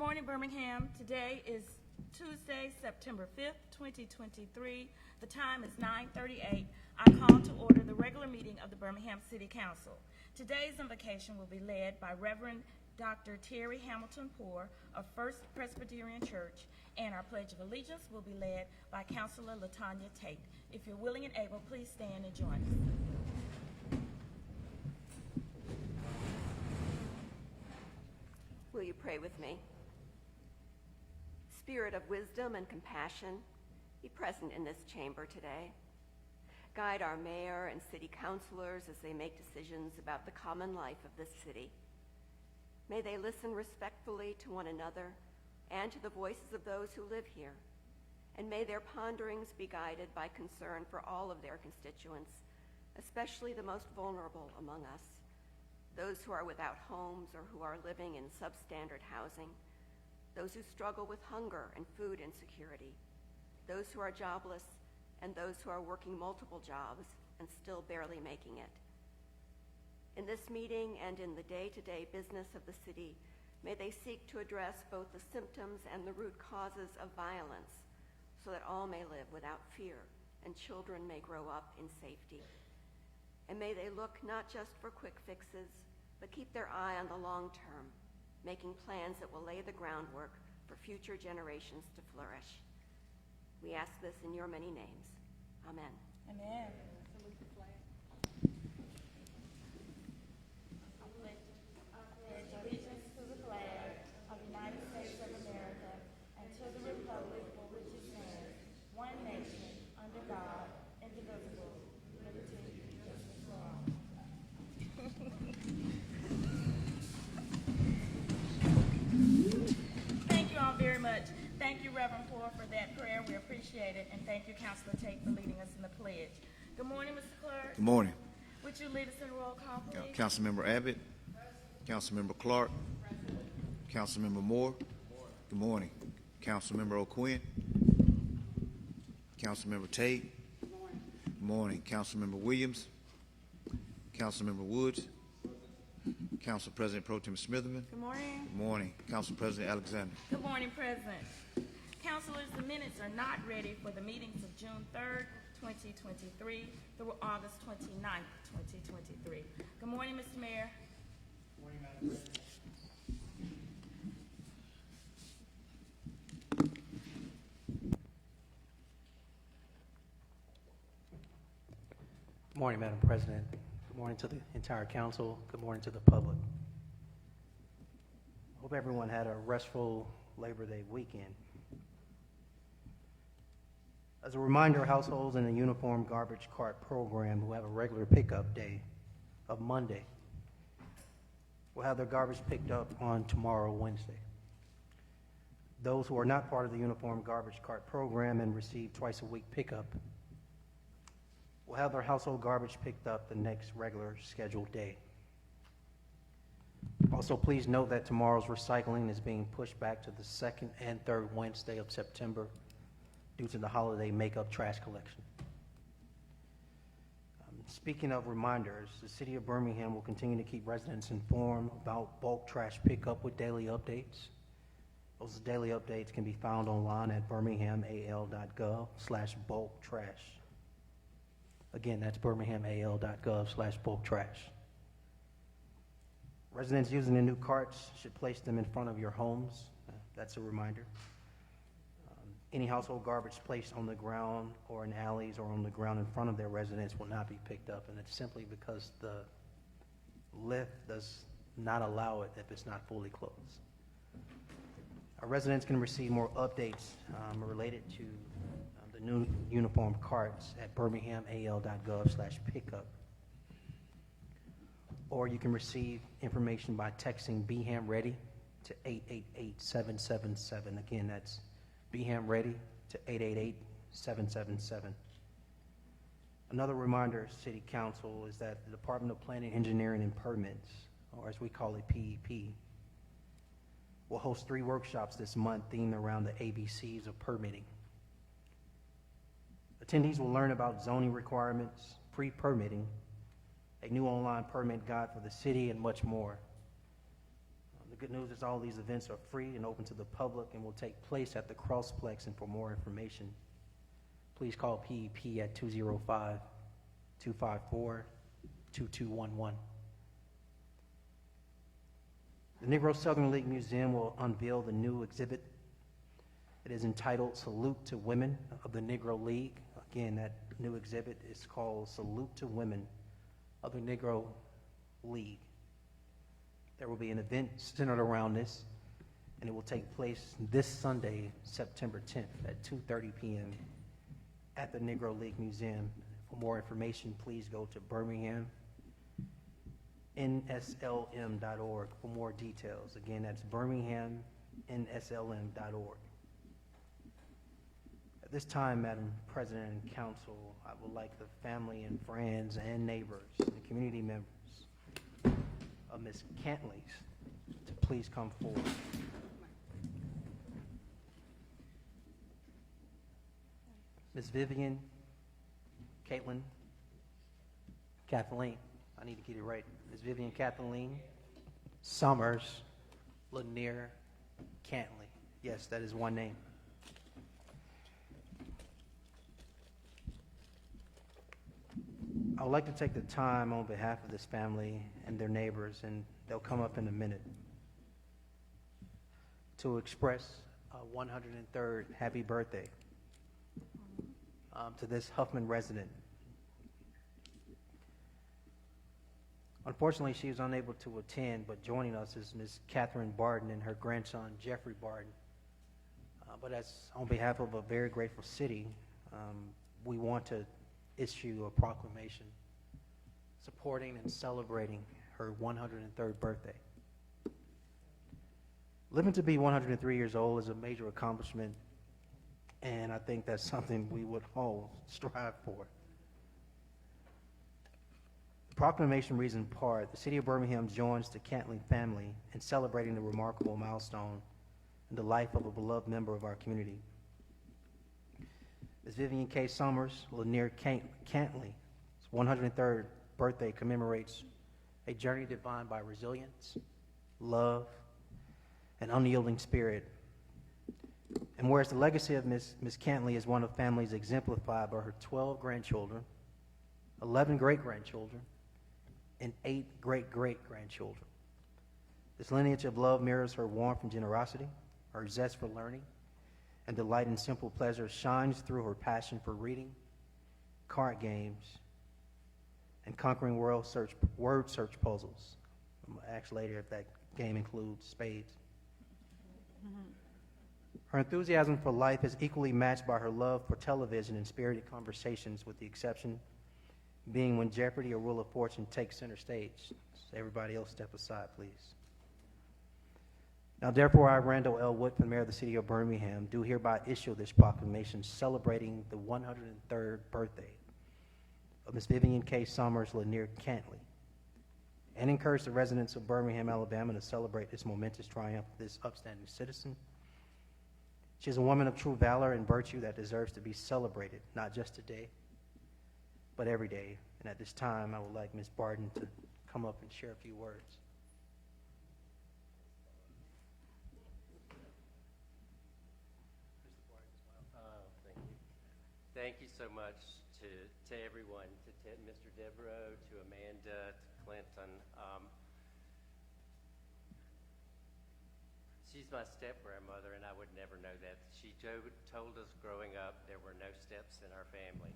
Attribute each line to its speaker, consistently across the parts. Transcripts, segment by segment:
Speaker 1: morning, Birmingham. Today is Tuesday, September 5th, 2023. The time is 9:38. I call to order the regular meeting of the Birmingham City Council. Today's invocation will be led by Reverend Dr. Terry Hamilton Poore of First Presbyterian Church, and our Pledge of Allegiance will be led by Councilor LaTanya Tate. If you're willing and able, please stand and join us.
Speaker 2: Will you pray with me? Spirit of wisdom and compassion, be present in this chamber today. Guide our mayor and city councilors as they make decisions about the common life of this city. May they listen respectfully to one another and to the voices of those who live here. And may their ponderings be guided by concern for all of their constituents, especially the most vulnerable among us, those who are without homes or who are living in substandard housing, those who struggle with hunger and food insecurity, those who are jobless, and those who are working multiple jobs and still barely making it. In this meeting and in the day-to-day business of the city, may they seek to address both the symptoms and the root causes of violence so that all may live without fear and children may grow up in safety. And may they look not just for quick fixes, but keep their eye on the long term, making plans that will lay the groundwork for future generations to flourish. We ask this in your many names. Amen.
Speaker 1: Amen.
Speaker 3: Salute the flag.
Speaker 1: I pledge allegiance to the flag of the United States of America and to the republic for which it stands, one nation, under God, indivisible, with liberty and justice for all. Thank you all very much. Thank you, Reverend Poore, for that prayer. We appreciate it. And thank you, Councilor Tate, for leading us in the pledge. Good morning, Mr. Clerk.
Speaker 4: Good morning.
Speaker 1: Would you lead us in roll call, please?
Speaker 4: Councilmember Abbott, Councilmember Clark, Councilmember Moore. Good morning. Councilmember O'Quinn, Councilmember Tate. Good morning. Councilmember Williams, Councilmember Woods, Council President Pro Tem Smitherman.
Speaker 1: Good morning.
Speaker 4: Good morning. Council President Alexander.
Speaker 1: Good morning, President. Councilors, the minutes are not ready for the meetings of June 3rd, 2023 through August 29th, 2023. Good morning, Mr. Mayor.
Speaker 3: Good morning, Madam President. Good morning, Madam President. Good morning to the entire council. Good morning to the public. Hope everyone had a restful Labor Day weekend. As a reminder, households in the Uniform Garbage Cart Program who have a regular pickup day of Monday will have their garbage picked up on tomorrow, Wednesday. Those who are not part of the Uniform Garbage Cart Program and receive twice-a-week pickup will have their household garbage picked up the next regular scheduled day. Also, please note that tomorrow's recycling is being pushed back to the second and third Wednesday of September due to the holiday makeup trash collection. Speaking of reminders, the City of Birmingham will continue to keep residents informed about bulk trash pickup with daily updates. Those daily updates can be found online at birminghamal.gov/bulk trash. Again, that's birminghamal.gov/bulk trash. Residents using the new carts should place them in front of your homes. That's a reminder. Any household garbage placed on the ground or in alleys or on the ground in front of their residence will not be picked up, and it's simply because the lift does not allow it if it's not fully closed. Our residents can receive more updates related to the new uniform carts at birminghamal.gov/pickup. Or you can receive information by texting BHAM Ready to 888-777. Again, that's BHAM Ready to 888-777. Another reminder, City Council, is that the Department of Planning, Engineering, and Permits, or as we call it, PEP, will host 3 workshops this month themed around the ABCs of permitting. Attendees will learn about zoning requirements, pre-permitting, a new online permit guide for the city, and much more. The good news is all these events are free and open to the public and will take place at the Crossplex. And for more information, please call PEP at 205-254-2211. The Negro Southern League Museum will unveil the new exhibit. It is entitled Salute to Women of the Negro League. Again, that new exhibit is called Salute to Women of the Negro League. There will be an event centered around this, and it will take place this Sunday, September 10th at 2:30 p.m. at the Negro League Museum. For more information, please go to birminghamnslm.org for more details. Again, that's birminghamnslm.org. At this time, Madam President and Council, I would like the family and friends and neighbors and community members of Ms. Cantley to please come forward. Ms. Vivian, Caitlin, Kathleen, I need to get it right. Ms. Vivian Kathleen Summers Lanier Cantley. Yes, that is one name. I would like to take the time on behalf of this family and their neighbors, and they'll come up in a minute, to express a 103rd happy birthday to this Huffman resident. Unfortunately, she was unable to attend, but joining us is Ms. Catherine Barden and her grandson, Jeffrey Barden. But as on behalf of a very grateful city, we want to issue a proclamation supporting and celebrating her 103rd birthday. Living to be 103 years old is a major accomplishment, and I think that's something we would all strive for. The proclamation reads in part, the city of Birmingham joins the Cantley family in celebrating the remarkable milestone in the life of a beloved member of our community. Ms. Vivian K. Summers Lanier Cantley's 103rd birthday commemorates a journey defined by resilience, love, and unyielding spirit. And whereas the legacy of Ms. Cantley is one of families exemplified by her 12 grandchildren, 11 great-grandchildren, and 8 great-great-grandchildren. This lineage of love mirrors her warmth and generosity, her zest for learning, and delight in simple pleasures shines through her passion for reading, card games, and conquering word search puzzles. I'm going to ask later if that game includes spades. Her enthusiasm for life is equally matched by her love for television and spirited conversations, with the exception being when Jeopardy or Wheel of Fortune takes center stage. So everybody else step aside, please. Now, therefore, I, Randall L. Woodfin, Mayor of the City of Birmingham, do hereby issue this proclamation celebrating the 103rd birthday of Ms. Vivian K. Summers Lanier Cantley, and encourage the residents of Birmingham, Alabama to celebrate this momentous triumph of this upstanding citizen. She is a woman of true valor and virtue that deserves to be celebrated, not just today, but every day. And at this time, I would like Ms. Barden to come up and share a few words.
Speaker 5: Thank you so much to everyone, to Mr. Devereaux, to Amanda, to Clinton. She's my step-grandmother, and I would never know that. She told us growing up there were no steps in our family.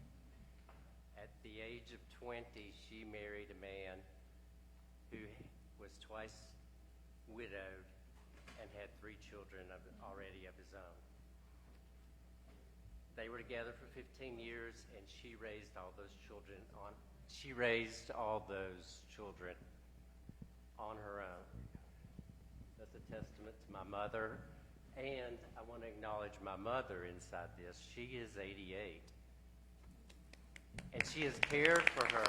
Speaker 5: At the age of 20, she married a man who was twice widowed and had 3 children already of his own. They were together for 15 years, and she raised all those children on her own. That's a testament to my mother, and I want to acknowledge my mother inside this. She is 88, and she has cared for her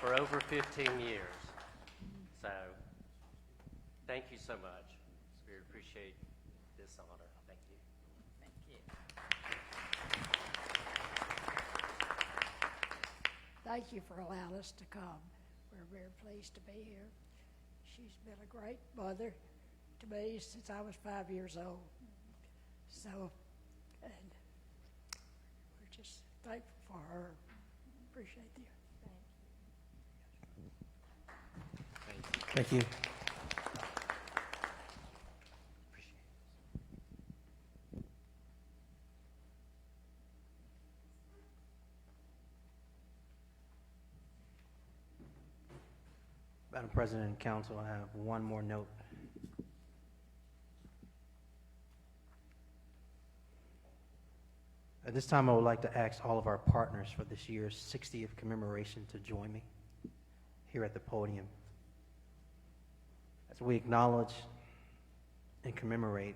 Speaker 5: for over 15 years. So, thank you so much. We appreciate this honor. Thank you.
Speaker 1: Thank you.
Speaker 6: Thank you for allowing us to come. We're very pleased to be here. She's been a great mother, to me since I was 5 years old. So, and we're just thankful for her. Appreciate you.
Speaker 3: Thank you. Madam President and Council, I have one more note. At this time, I would like to ask all of our partners for this year's 60th commemoration to join me here at the podium as we acknowledge and commemorate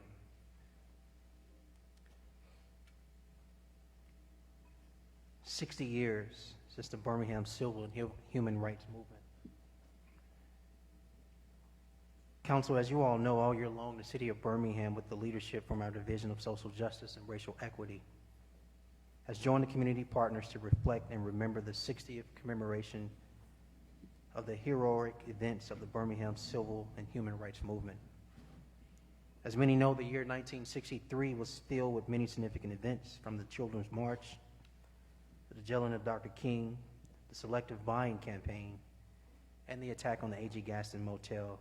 Speaker 3: "60 years since the Birmingham Civil and Human Rights Movement." Council, as you all know, all year long, the city of Birmingham, with the leadership from our Division of Social Justice and Racial Equity, has joined the community partners to reflect and remember the 60th commemoration of the heroic events of the Birmingham Civil and Human Rights Movement. As many know, the year 1963 was filled with many significant events, from the Children's March, to the jailing of Dr. King, the selective buying campaign, and the attack on the A.G. Gaston Motel.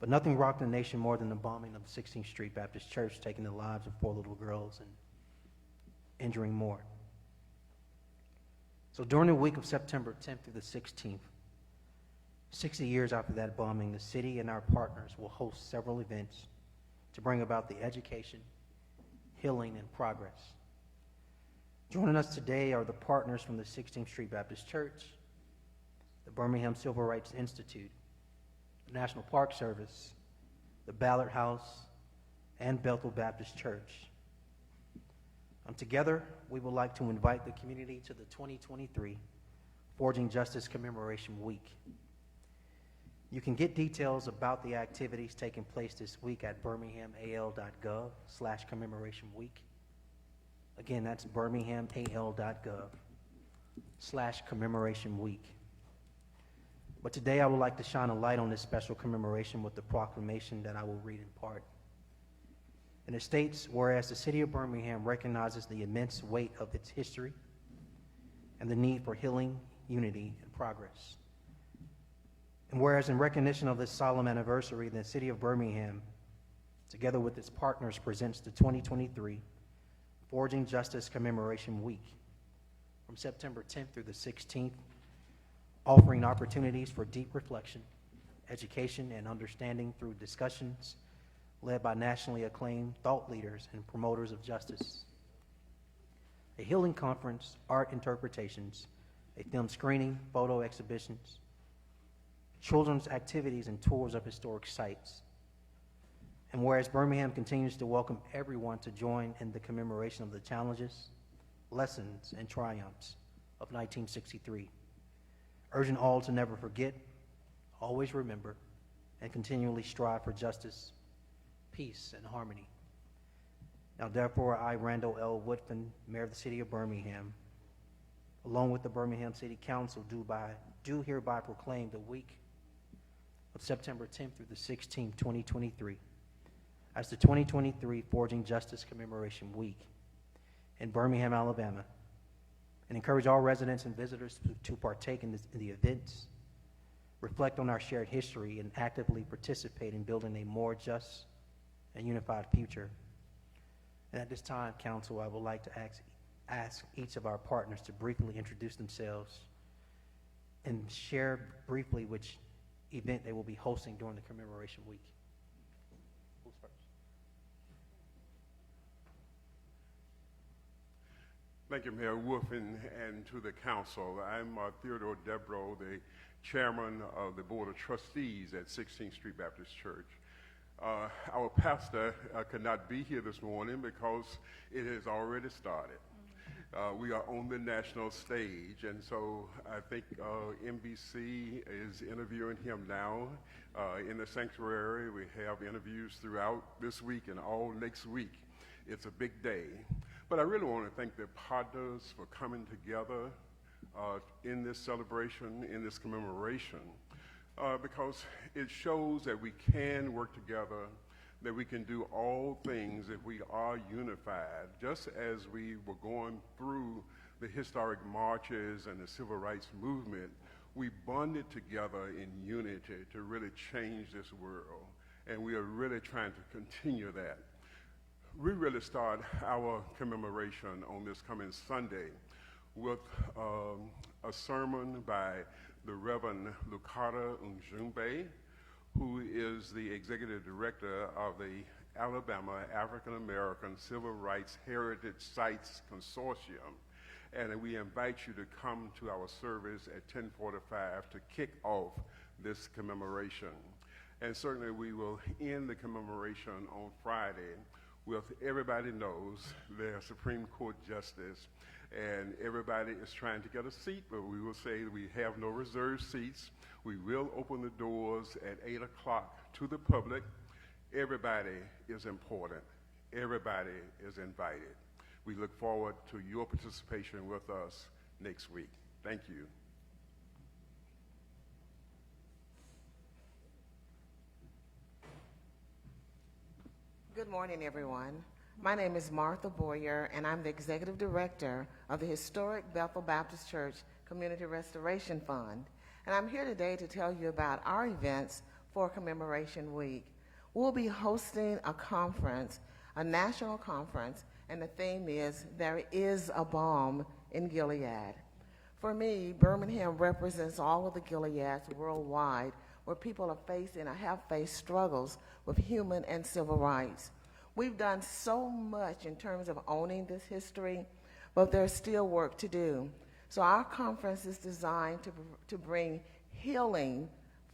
Speaker 3: But nothing rocked the nation more than the bombing of 16th Street Baptist Church, taking the lives of 4 little girls and injuring more. So during the week of September 10th through the 16th, 60 years after that bombing, the city and our partners will host several events to bring about the education, healing, and progress. Joining us today are the partners from the 16th Street Baptist Church, the Birmingham Civil Rights Institute, the National Park Service, the Ballard House, and Bethel Baptist Church. Together, we would like to invite the community to the 2023 Forging Justice Commemoration Week. You can get details about the activities taking place this week at birminghamal.gov/commemoration week. Again, that's birminghamal.gov/commemoration week. But today I would like to shine a light on this special commemoration with the proclamation that I will read in part. And it states, whereas the city of Birmingham recognizes the immense weight of its history and the need for healing, unity, and progress. And whereas in recognition of this solemn anniversary, the city of Birmingham, together with its partners, presents the 2023 Forging Justice Commemoration Week from September 10th through the 16th, offering opportunities for deep reflection, education, and understanding through discussions led by nationally acclaimed thought leaders and promoters of justice. A healing conference, art interpretations, a film screening, photo exhibitions, children's activities, and tours of historic sites. And whereas Birmingham continues to welcome everyone to join in the commemoration of the challenges, lessons, and triumphs of 1963, urging all to never forget, always remember, and continually strive for justice, peace, and harmony. Now, therefore, I, Randall L. Woodfin, Mayor of the City of Birmingham, along with the Birmingham City Council, do hereby proclaim the week of September 10th through the 16th, 2023, as the 2023 Forging Justice Commemoration Week in Birmingham, Alabama, and encourage all residents and visitors to partake in the events, reflect on our shared history, and actively participate in building a more just and unified future. And at this time, Council, I would like to ask each of our partners to briefly introduce themselves and share briefly which event they will be hosting during the commemoration week. Who's first?
Speaker 7: Thank you, Mayor Woodfin, and to the council. I'm Theodore Debro, the chairman of the Board of Trustees at 16th Street Baptist Church. Our pastor could not be here this morning because it has already started. We are on the national stage, and so I think NBC is interviewing him now in the sanctuary. We have interviews throughout this week and all next week. It's a big day. But I really want to thank the partners for coming together in this celebration, in this commemoration. because it shows that we can work together, that we can do all things if we are unified. Just as we were going through the historic marches and the civil rights movement, we bonded together in unity to really change this world. And we are really trying to continue that. We really start our commemoration on this coming Sunday with a sermon by the Reverend Lukata Njumbe, who is the executive director of the Alabama African American Civil Rights Heritage Sites Consortium. And we invite you to come to our service at 10:45 to kick off this commemoration. And certainly we will end the commemoration on Friday with everybody knows their Supreme Court justice, and everybody is trying to get a seat, but we will say that we have no reserved seats. We will open the doors at 8 o'clock to the public. Everybody is important. Everybody is invited. We look forward to your participation with us next week. Thank you.
Speaker 8: Good morning, everyone. My name is Martha Boyer, and I'm the Executive Director of the historic Bethel Baptist Church Community Restoration Fund. And I'm here today to tell you about our events for Commemoration Week. We'll be hosting a conference, a national conference, and the theme is, There is a Balm in Gilead. For me, Birmingham represents all of the Gileads worldwide where people are facing or have faced struggles with human and civil rights. We've done so much in terms of owning this history, but there's still work to do. So our conference is designed to bring healing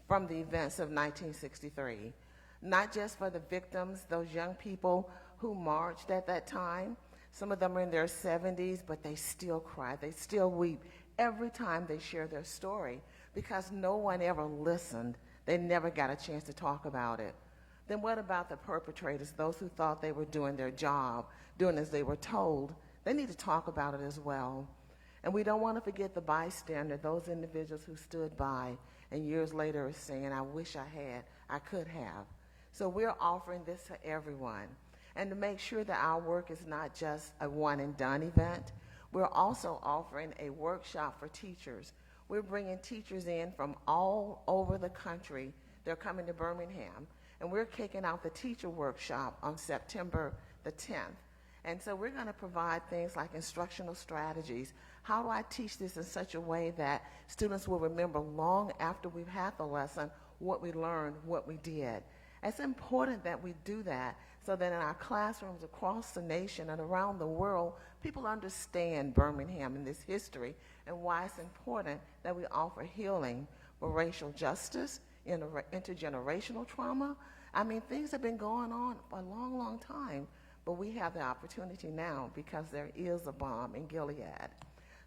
Speaker 8: from the events of 1963, not just for the victims, those young people who marched at that time. Some of them are in their 70s, but they still cry, they still weep every time they share their story because no one ever listened. They never got a chance to talk about it. Then what about the perpetrators, those who thought they were doing their job, doing as they were told? They need to talk about it as well. And we don't want to forget the bystander, those individuals who stood by and years later are saying, I wish I could have. So we're offering this to everyone. And to make sure that our work is not just a one and done event, we're also offering a workshop for teachers. We're bringing teachers in from all over the country. They're coming to Birmingham. And we're kicking out the teacher workshop on September the 10th. And so we're going to provide things like instructional strategies. How do I teach this in such a way that students will remember long after we've had the lesson what we learned, what we did? It's important that we do that so that in our classrooms across the nation and around the world, people understand Birmingham and this history and why it's important that we offer healing for racial justice, intergenerational trauma. I mean, things have been going on for a long, long time, but we have the opportunity now because there is a balm in Gilead.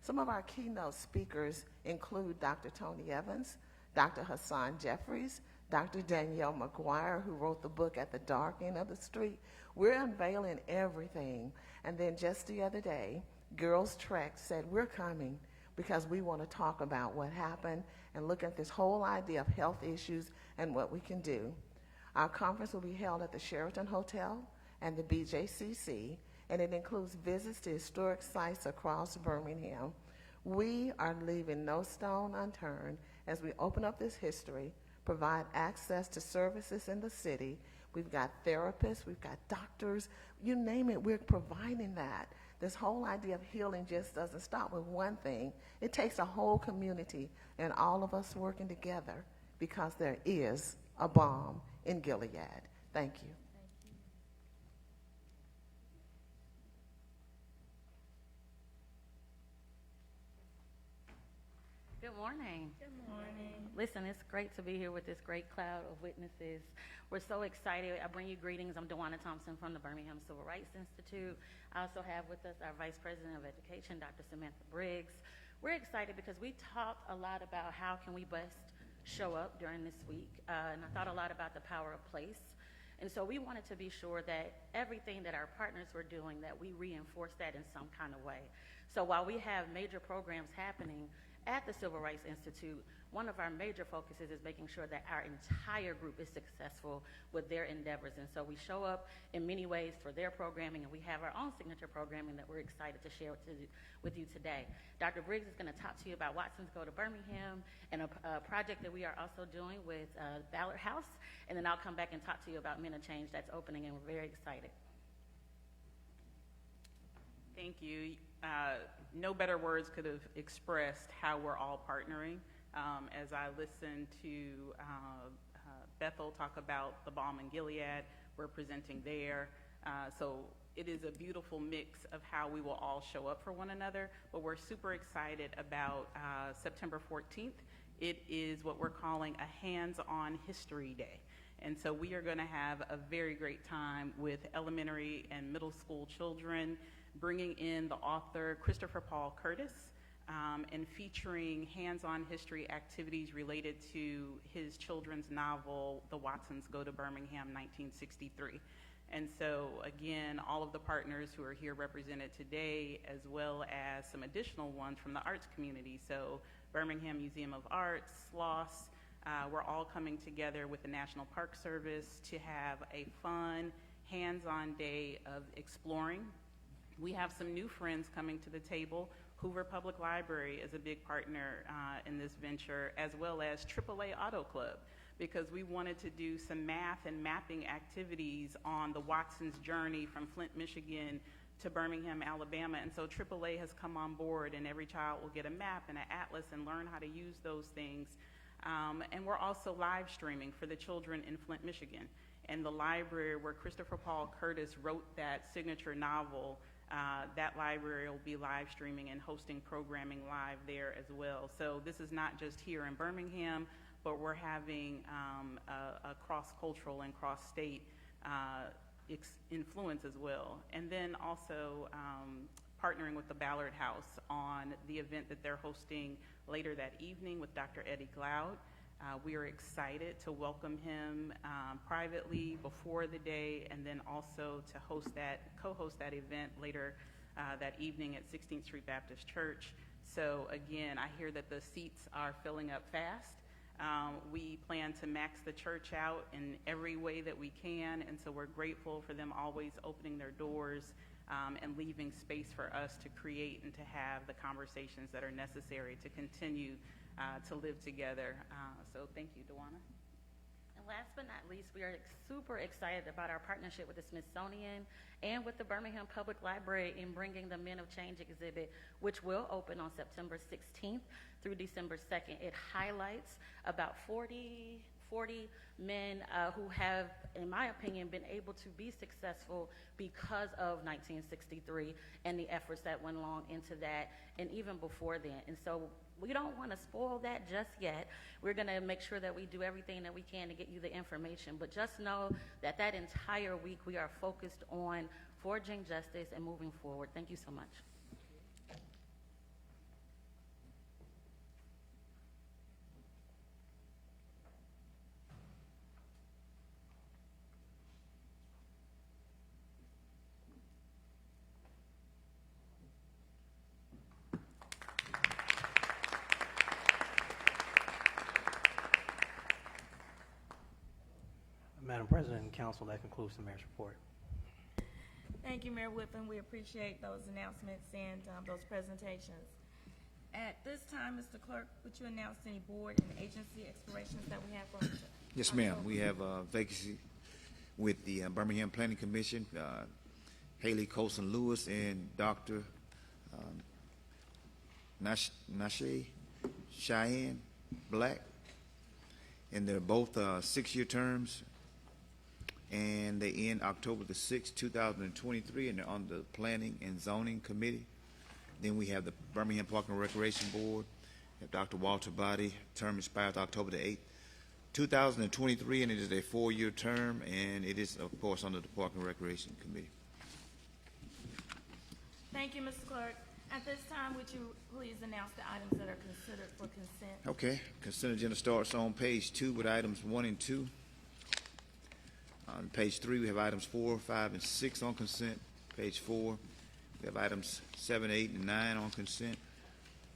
Speaker 8: Some of our keynote speakers include Dr. Tony Evans, Dr. Hassan Jeffries, Dr. Danielle McGuire, who wrote the book At the Dark End of the Street. We're unveiling everything. And then just the other day, Girls Trek said, we're coming because we want to talk about what happened and look at this whole idea of health issues and what we can do. Our conference will be held at the Sheraton Hotel and the BJCC, and it includes visits to historic sites across Birmingham. We are leaving no stone unturned as we open up this history, provide access to services in the city. We've got therapists, we've got doctors, you name it, we're providing that. This whole idea of healing just doesn't stop with one thing. It takes a whole community and all of us working together because there is a balm in Gilead. Thank you.
Speaker 9: Good morning.
Speaker 1: Good morning.
Speaker 9: Listen, it's great to be here with this great cloud of witnesses. We're so excited. I bring you greetings. I'm Dewana Thompson from the Birmingham Civil Rights Institute. I also have with us our Vice President of Education, Dr. Samantha Briggs. We're excited because we talked a lot about how can we best show up during this week, and I thought a lot about the power of place. And so we wanted to be sure that everything that our partners were doing, that we reinforce that in some kind of way. So while we have major programs happening at the Civil Rights Institute, one of our major focuses is making sure that our entire group is successful with their endeavors. And so we show up in many ways for their programming, and we have our own signature programming that we're excited to share with you today. Dr. Briggs is going to talk to you about Watson's Go to Birmingham and a project that we are also doing with Ballard House. And then I'll come back and talk to you about Men of Change that's opening, and we're very excited.
Speaker 10: Thank you. No better words could have expressed how we're all partnering. As I listen to Bethel talk about the Balm in Gilead, we're presenting there. So it is a beautiful mix of how we will all show up for one another, but we're super excited about September 14th. It is what we're calling a hands-on history day. And so we are going to have a very great time with elementary and middle school children, bringing in the author Christopher Paul Curtis, and featuring hands-on history activities related to his children's novel, The Watsons Go to Birmingham, 1963. And so, again, all of the partners who are here represented today, as well as some additional ones from the arts community. So Birmingham Museum of Arts, SLOSS, we're all coming together with the National Park Service to have a fun, hands-on day of exploring. We have some new friends coming to the table. Hoover Public Library is a big partner in this venture, as well as AAA Auto Club, because we wanted to do some math and mapping activities on the Watson's journey from Flint, Michigan to Birmingham, Alabama. And so AAA has come on board, and every child will get a map and an atlas and learn how to use those things. And we're also live streaming for the children in Flint, Michigan. And the library where Christopher Paul Curtis wrote that signature novel, that library will be live streaming and hosting programming live there as well. So this is not just here in Birmingham, but we're having a cross-cultural and cross-state influence as well. And then also partnering with the Ballard House on the event that they're hosting later that evening with Dr. Eddie Glaude. We are excited to welcome him privately before the day, and then also to co-host that event later that evening at 16th Street Baptist Church. So again, I hear that the seats are filling up fast. We plan to max the church out in every way that we can, and so we're grateful for them always opening their doors and leaving space for us to create and to have the conversations that are necessary to continue to live together. So thank you, Dewana.
Speaker 9: And last but not least, we are super excited about our partnership with the Smithsonian and with the Birmingham Public Library in bringing the Men of Change exhibit, which will open on September 16th through December 2nd. It highlights about 40 men who have, in my opinion, been able to be successful because of 1963 and the efforts that went along into that, and even before then. And so we don't want to spoil that just yet. We're going to make sure that we do everything that we can to get you the information. But just know that that entire week we are focused on forging justice and moving forward. Thank you so much.
Speaker 3: Madam President and Council, that concludes the mayor's report.
Speaker 1: Thank you, Mayor Whiffen. We appreciate those announcements and those presentations. At this time, Mr. Clerk, would you announce any board and agency expirations that we have for
Speaker 4: Yes, ma'am. We have a vacancy with the Birmingham Planning Commission, Haley Colson Lewis and Dr. Nashe Cheyenne Black. And they're both 6-year terms, and they end October the 6th, 2023, and they're on the Planning and Zoning Committee. Then we have the Birmingham Park and Recreation Board. We have Dr. Walter Body, term expires October the 8th, 2023, and it is a 4-year term, and it is, of course, under the Park and Recreation Committee.
Speaker 1: Thank you, Mr. Clerk. At this time, would you please announce the items that are considered for consent?
Speaker 4: Okay, consent agenda starts on page 2 with items 1 and 2. On page 3, we have items 4, 5, and 6 on consent. Page 4, we have items 7, 8, and 9 on consent.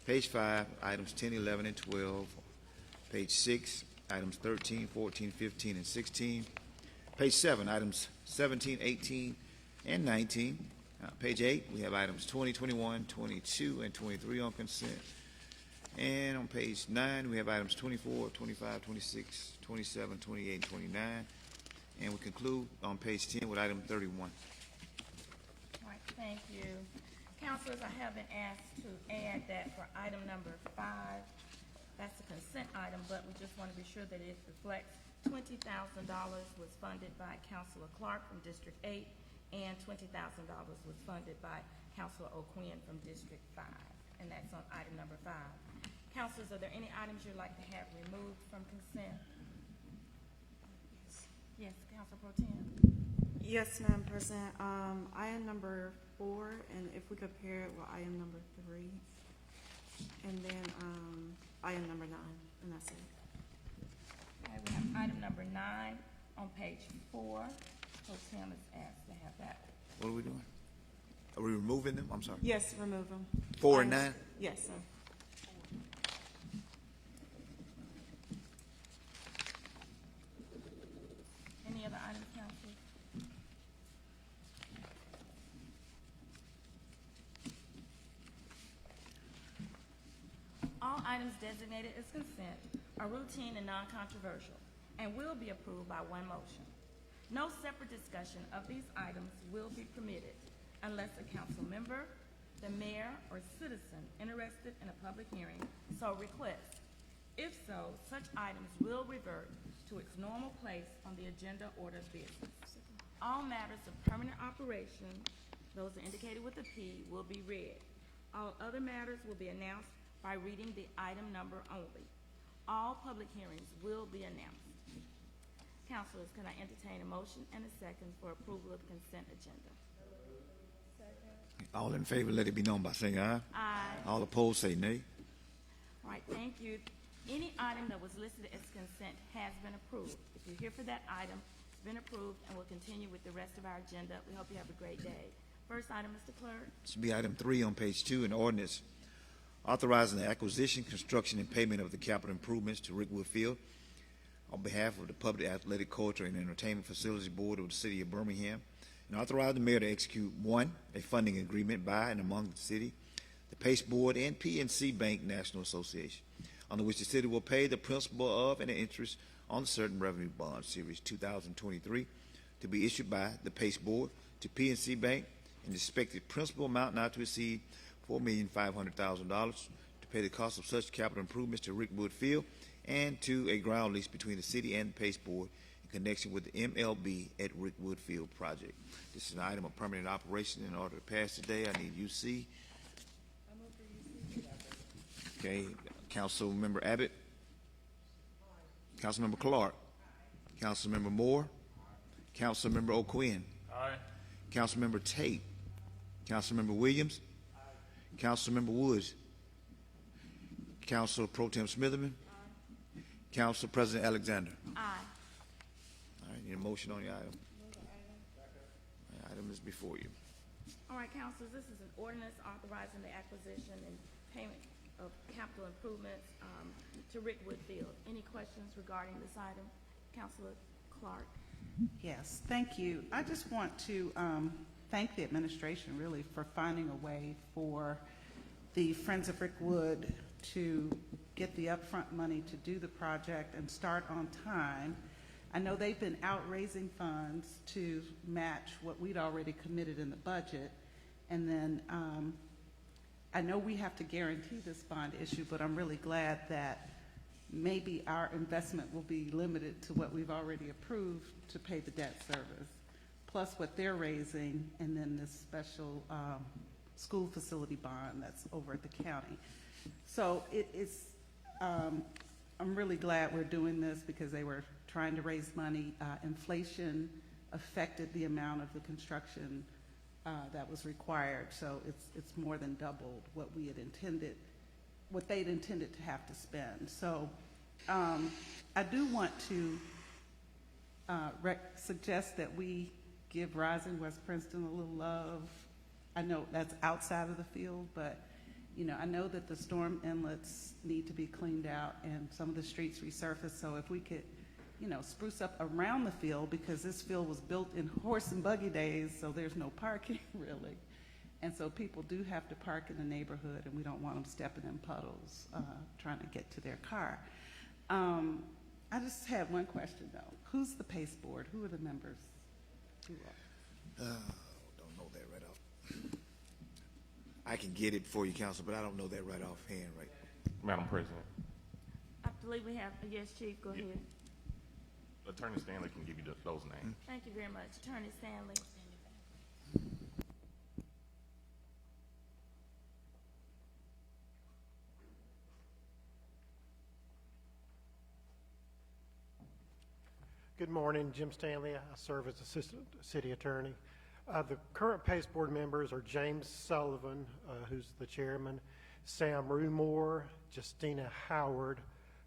Speaker 4: Page 5, items 10, 11, and 12 Page 6, items 13, 14, 15, and 16. Page 7, items 17, 18, and 19. Page 8, we have items 20, 21, 22, and 23 on consent. And on page 9, we have items 24, 25, 26, 27, 28, and 29. And we conclude on page 10 with item 31.
Speaker 1: All right, thank you. Councilors, I have been asked to add that for item number 5, that's a consent item, but we just want to be sure that it reflects $20,000 was funded by Councilor Clark from District 8, and $20,000 was funded by Councilor O'Quinn from District 5, and that's on item number 5. Councilors, are there any items you'd like to have removed from consent? Yes, Councilor Pro Tem.
Speaker 11: Yes, Madam President. Item number 4, and if we could pair it with item number 3, and then item number 9, and that's it.
Speaker 1: Okay, we have item number 9 on page 4. Pro Tem is asked to have that.
Speaker 4: What are we doing? Are we removing them? I'm sorry.
Speaker 11: Yes, remove them.
Speaker 4: 4 and 9?
Speaker 11: Yes, sir.
Speaker 1: Any other items, Council? All items designated as consent are routine and non-controversial and will be approved by one motion. No separate discussion of these items will be permitted unless a council member, the mayor, or citizen interested in a public hearing so requests. If so, such items will revert to its normal place on the agenda order of business. All matters of permanent operation, those indicated with a P, will be read. All other matters will be announced by reading the item number only. All public hearings will be announced. Councilors, can I entertain a motion and a second for approval of consent agenda?
Speaker 4: All in favor, let it be known by saying aye.
Speaker 1: Aye.
Speaker 4: All opposed, say nay.
Speaker 1: All right, thank you. Any item that was listed as consent has been approved. If you're here for that item, it's been approved, and we'll continue with the rest of our agenda. We hope you have a great day. First item, Mr. Clerk.
Speaker 4: This will be item 3 on page 2, an ordinance authorizing the acquisition, construction, and payment of the capital improvements to Rickwood Field on behalf of the Public Athletic, Culture, and Entertainment Facilities Board of the City of Birmingham, and authorize the mayor to execute 1, a funding agreement by and among the city, the PACE Board, and PNC Bank National Association, under which the city will pay the principal of and the interest on certain revenue bonds, Series 2023, to be issued by the PACE Board to PNC Bank, and the expected principal amount not to exceed $4,500,000 to pay the cost of such capital improvements to Rickwood Field and to a ground lease between the city and the PACE Board in connection with the MLB at Rickwood Field project. This is an item of permanent operation. In order to pass today, I need UC. Okay, Councilmember Abbott. Councilmember Clark. Councilmember Moore. Councilmember O'Quinn.
Speaker 12: Aye.
Speaker 4: Councilmember Tate. Councilmember Williams. Councilmember Woods. Council Pro Tem Smitherman. Council President Alexander.
Speaker 1: Aye.
Speaker 4: All right, need a motion on the item. The item is before you.
Speaker 1: All right, councilors, this is an ordinance authorizing the acquisition and payment of capital improvements to Rickwood Field. Any questions regarding this item? Councilor Clark.
Speaker 13: Yes, thank you. I just want to thank the administration really for finding a way for the Friends of Rickwood to get the upfront money to do the project and start on time. I know they've been out raising funds to match what we'd already committed in the budget. And then I know we have to guarantee this bond issue, but I'm really glad that maybe our investment will be limited to what we've already approved to pay the debt service, plus what they're raising, and then this special school facility bond that's over at the county. So I'm really glad we're doing this because they were trying to raise money. Inflation affected the amount of the construction that was required, so it's more than doubled what we had intended, what they'd intended to have to spend. So I do want to suggest that we give Rising West Princeton a little love. I know that's outside of the field, but I know that the storm inlets need to be cleaned out and some of the streets resurfaced, so if we could, spruce up around the field, because this field was built in horse and buggy days, so there's no parking really. And so people do have to park in the neighborhood, and we don't want them stepping in puddles, trying to get to their car. I just had one question though. Who's the PACE board? Who are the members? Who are?
Speaker 4: Don't know that right off. I can get it for you, Council, but I don't know that right offhand, right?
Speaker 12: Madam President,
Speaker 1: I believe we have, yes, Chief, go ahead.
Speaker 12: Attorney Stanley can give you those names.
Speaker 1: Thank you very much. Attorney Stanley.
Speaker 14: Good morning, Jim Stanley. I serve as Assistant City Attorney. The current PACE Board members are James Sullivan, who's the chairman, Sam Rumore, Justina Howard,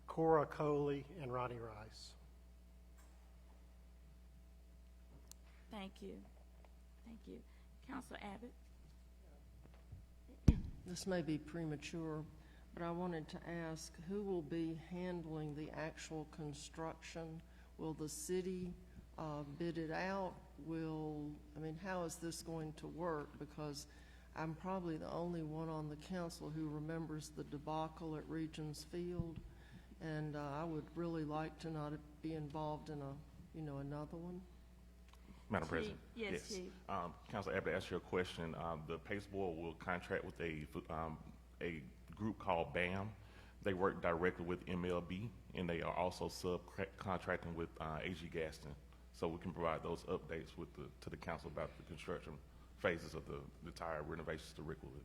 Speaker 14: Cora Coley, and Ronnie Rice.
Speaker 1: Thank you. Thank you. Councilor Abbott.
Speaker 15: This may be premature, but I wanted to ask who will be handling the actual construction? Will the city bid it out? How is this going to work? Because I'm probably the only one on the council who remembers the debacle at Regions Field, and I would really like to not be involved in another one.
Speaker 12: Madam President.
Speaker 1: Yes, Chief.
Speaker 12: Councilor Abbott, to answer your question, the PACE Board will contract with a group called BAM. They work directly with MLB, and they are also subcontracting with AG Gaston. So we can provide those updates to the council about the construction phases of the entire renovations to Rickwood.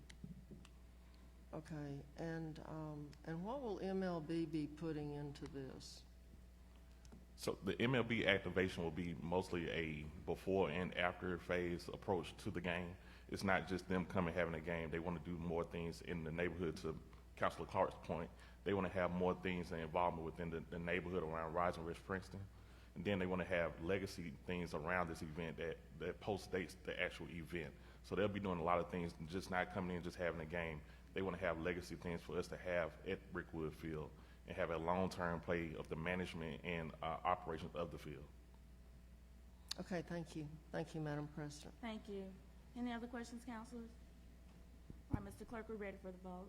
Speaker 15: Okay, and what will MLB be putting into this?
Speaker 12: So the MLB activation will be mostly a before and after phase approach to the game. It's not just them coming having a game. They want to do more things in the neighborhood. To Councilor Clark's point, they want to have more things and involvement within the neighborhood around Rising Ridge, Princeton. And then they want to have legacy things around this event that post-dates the actual event. So they'll be doing a lot of things, just not coming in just having a game. They want to have legacy things for us to have at Rickwood Field and have a long-term play of the management and operations of the field.
Speaker 15: Okay, thank you. Thank you, Madam President.
Speaker 1: Thank you. Any other questions, councilors? All right, Mr. Clerk, we're ready for the vote.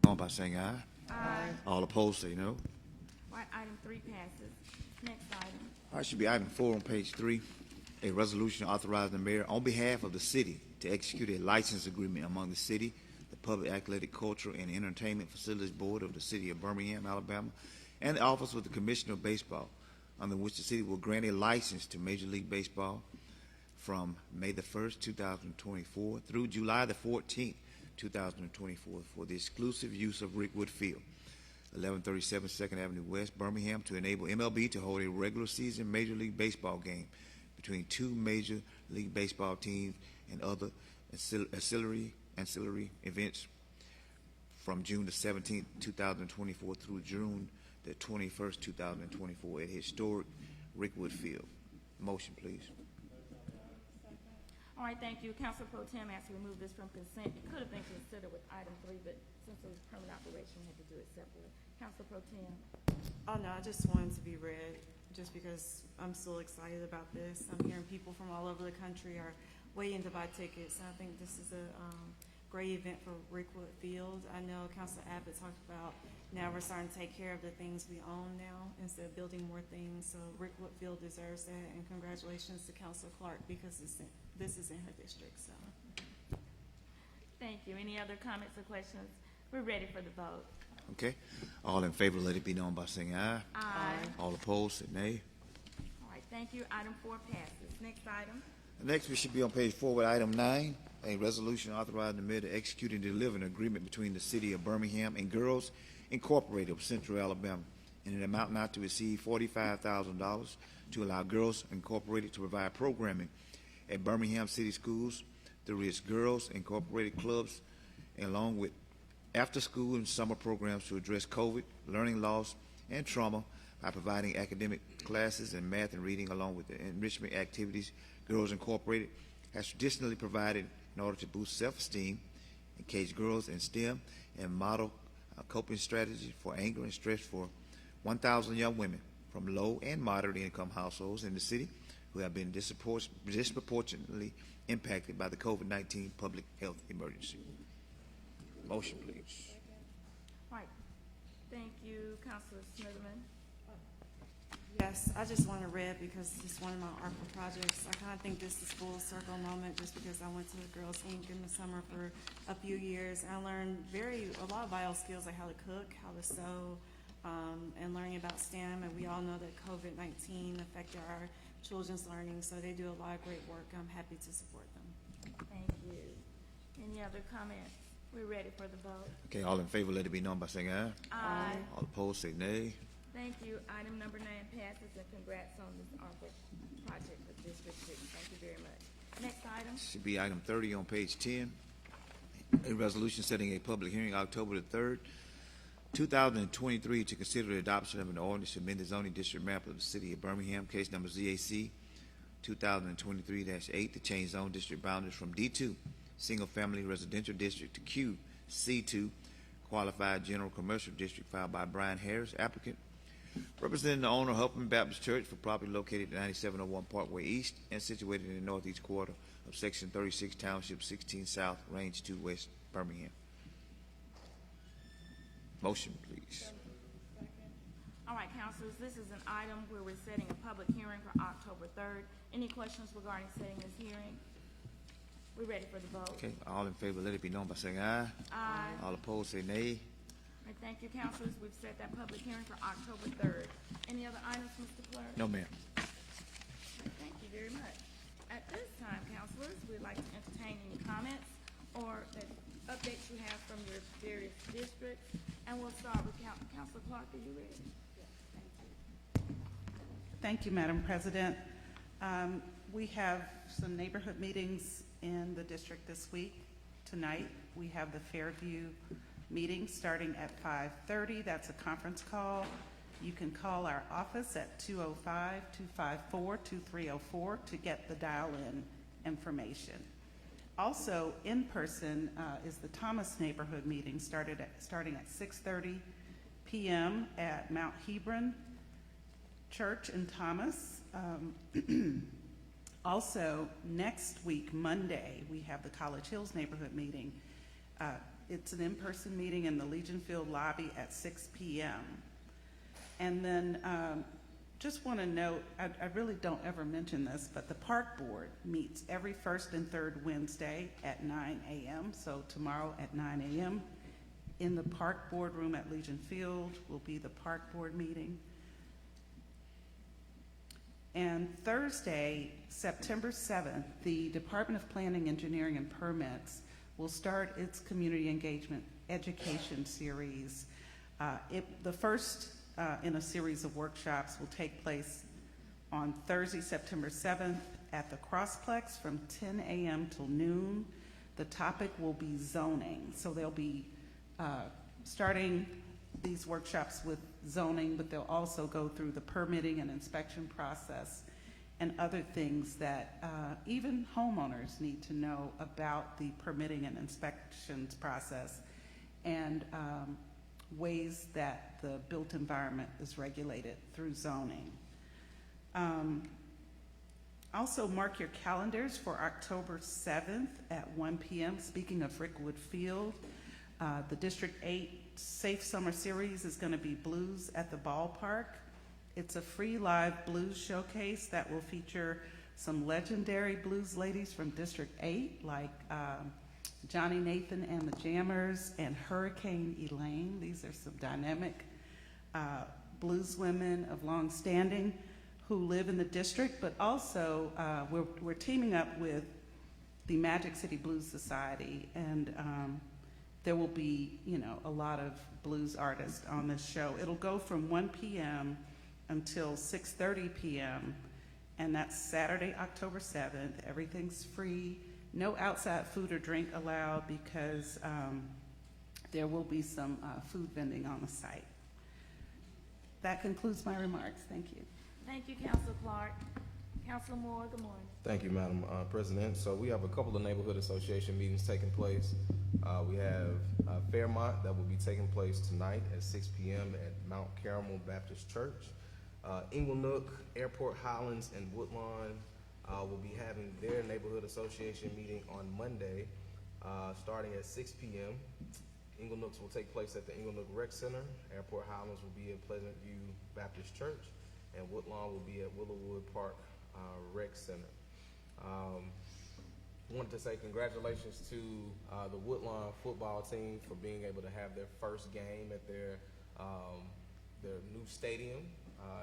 Speaker 4: On by saying aye.
Speaker 1: Aye.
Speaker 4: All opposed say no.
Speaker 1: All right, item 3 passes. Next item.
Speaker 4: All right, should be item 4 on page 3. A resolution authorizing the mayor on behalf of the city to execute a license agreement among the city, the Public Athletic, Cultural, and Entertainment Facilities Board of the City of Birmingham, Alabama, and the Office of the Commissioner of Baseball, under which the city will grant a license to Major League Baseball from May the 1st, 2024 through July the 14th, 2024 for the exclusive use of Rickwood Field, 1137 2nd Avenue West, Birmingham, to enable MLB to hold a regular season Major League Baseball game between 2 Major League Baseball teams and other ancillary events from June the 17th, 2024 through June the 21st, 2024 at historic Rickwood Field. Motion, please.
Speaker 1: All right, thank you. Council Pro Tem asked to remove this from consent. It could have been considered with item 3, but since it was permanent operation, we had to do it separately. Council Pro Tem.
Speaker 11: Oh, no, I just wanted to be read, just because I'm still excited about this. I'm hearing people from all over the country are waiting to buy tickets, and I think this is a great event for Rickwood Field. I know Councilor Abbott talked about now we're starting to take care of the things we own now instead of building more things, so Rickwood Field deserves that, and congratulations to Councilor Clark, because this is in her district, so.
Speaker 1: Thank you. Any other comments or questions? We're ready for the vote.
Speaker 4: Okay. All in favor, let it be known by saying aye.
Speaker 1: Aye.
Speaker 4: All opposed, say nay.
Speaker 1: All right, thank you. Item 4 passes. Next item.
Speaker 4: Next, we should be on page 4 with item 9, a resolution authorizing the mayor to execute and deliver an agreement between the city of Birmingham and Girls Incorporated of Central Alabama in an amount not to exceed $45,000 to allow Girls Incorporated to provide programming at Birmingham City Schools through its Girls Incorporated clubs, along with after-school and summer programs to address COVID, learning loss, and trauma by providing academic classes in math and reading, along with the enrichment activities Girls Incorporated has traditionally provided in order to boost self-esteem, engage girls in STEM, and model coping strategies for anger and stress for 1,000 young women from low and moderate income households in the city who have been disproportionately impacted by the COVID-19 public health emergency. Motion, please.
Speaker 1: Right. Thank you, Councilor Smitherman.
Speaker 11: Yes, I just want to read because it's one of my ARPA projects. I kind of think this is full circle moment just because I went to the Girls Inc. in the summer for a few years. And I learned a lot of vital skills like how to cook, how to sew, and learning about STEM. And we all know that COVID-19 affected our children's learning, so they do a lot of great work. I'm happy to support them.
Speaker 1: Thank you. Any other comments? We're ready for the vote.
Speaker 4: Okay, all in favor, let it be known by saying aye.
Speaker 1: Aye.
Speaker 4: All opposed, say nay.
Speaker 1: Thank you. Item number 9 passes, and congrats on this ARPA project for District 6. Thank you very much. Next item.
Speaker 4: Should be item 30 on page 10. A resolution setting a public hearing October the 3rd, 2023 to consider the adoption of an ordinance to amend the zoning district map of the city of Birmingham, case number ZAC 2023-8, to change zone district boundaries from D2, single family residential district, to Q, C2, qualified general commercial district, filed by Brian Harris, applicant, representing the owner of Helping Baptist Church for property located at 9701 Parkway East and situated in the northeast quarter of Section 36, Township 16 South, Range 2 West, Birmingham. Motion, please.
Speaker 1: All right, councilors, this is an item where we're setting a public hearing for October 3rd. Any questions regarding setting this hearing? We're ready for the vote.
Speaker 4: Okay, all in favor, let it be known by saying aye.
Speaker 1: Aye.
Speaker 4: All opposed, say nay.
Speaker 1: All right, thank you, councilors. We've set that public hearing for October 3rd. Any other items, Mr. Clerk?
Speaker 4: No, ma'am.
Speaker 1: All right, thank you very much. At this time, councilors, we'd like to entertain any comments or updates you have from your various districts. And we'll start with Councilor Clark. Are you ready? Yes, thank you.
Speaker 13: Thank you, Madam President. We have some neighborhood meetings in the district this week. Tonight, we have the Fairview meeting starting at 5:30. That's a conference call. You can call our office at 205-254-2304 to get the dial-in information. Also, in person is the Thomas neighborhood meeting starting at 6:30 p.m. at Mount Hebron Church in Thomas. Also, next week, Monday, we have the College Hills neighborhood meeting. It's an in-person meeting in the Legion Field lobby at 6 p.m. And then just want to note, I really don't ever mention this, but the park board meets every first and third Wednesday at 9 a.m. So tomorrow at 9 a.m. in the park board room at Legion Field will be the park board meeting. And Thursday, September 7th, the Department of Planning, Engineering, and Permits will start its community engagement education series. The first in a series of workshops will take place on Thursday, September 7th at the Crossplex from 10 a.m. till noon. The topic will be zoning. So they'll be starting these workshops with zoning, but they'll also go through the permitting and inspection process and other things that even homeowners need to know about the permitting and inspections process and ways that the built environment is regulated through zoning. Also mark your calendars for October 7th at 1 p.m. Speaking of Rickwood Field, the District 8 Safe Summer Series is going to be Blues at the Ballpark. It's a free live blues showcase that will feature some legendary blues ladies from District 8 like Johnny Nathan and the Jammers and Hurricane Elaine. These are some dynamic blues women of long standing who live in the district, but also we're teaming up with the Magic City Blues Society, and there will be, a lot of blues artists on this show. It'll go from 1 p.m. until 6:30 p.m., and that's Saturday, October 7th. Everything's free. No outside food or drink allowed because there will be some food vending on the site. That concludes my remarks. Thank you.
Speaker 1: Thank you, Councilor Clark. Councilor Moore, good morning.
Speaker 16: Thank you, Madam President. So we have a couple of neighborhood association meetings taking place. We have Fairmont that will be taking place tonight at 6 p.m. at Mount Carmel Baptist Church. Inglenook, Airport Highlands, and Woodlawn will be having their neighborhood association meeting on Monday, starting at 6 p.m. Inglenooks will take place at the Inglenook Rec Center. Airport Highlands will be at Pleasant View Baptist Church, and Woodlawn will be at Willowwood Park Rec Center. Wanted to say congratulations to the Woodlawn football team for being able to have their first game at their new stadium.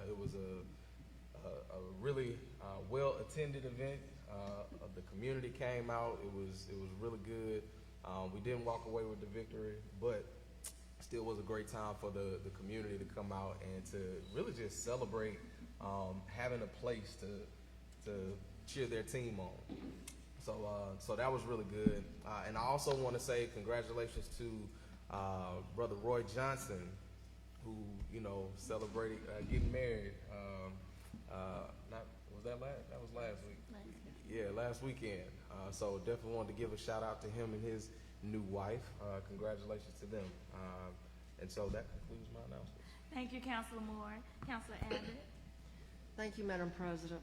Speaker 16: It was a really well-attended event. The community came out. It was really good. We didn't walk away with the victory, but still was a great time for the community to come out and to really just celebrate having a place to cheer their team on. So that was really good. And I also want to say congratulations to Brother Roy Johnson, who, celebrated getting married. That was last week. Yeah, last weekend. So definitely wanted to give a shout out to him and his new wife. Congratulations to them. And so that concludes my announcements.
Speaker 1: Thank you, Councilor Moore. Councilor Abbott.
Speaker 15: Thank you, Madam President.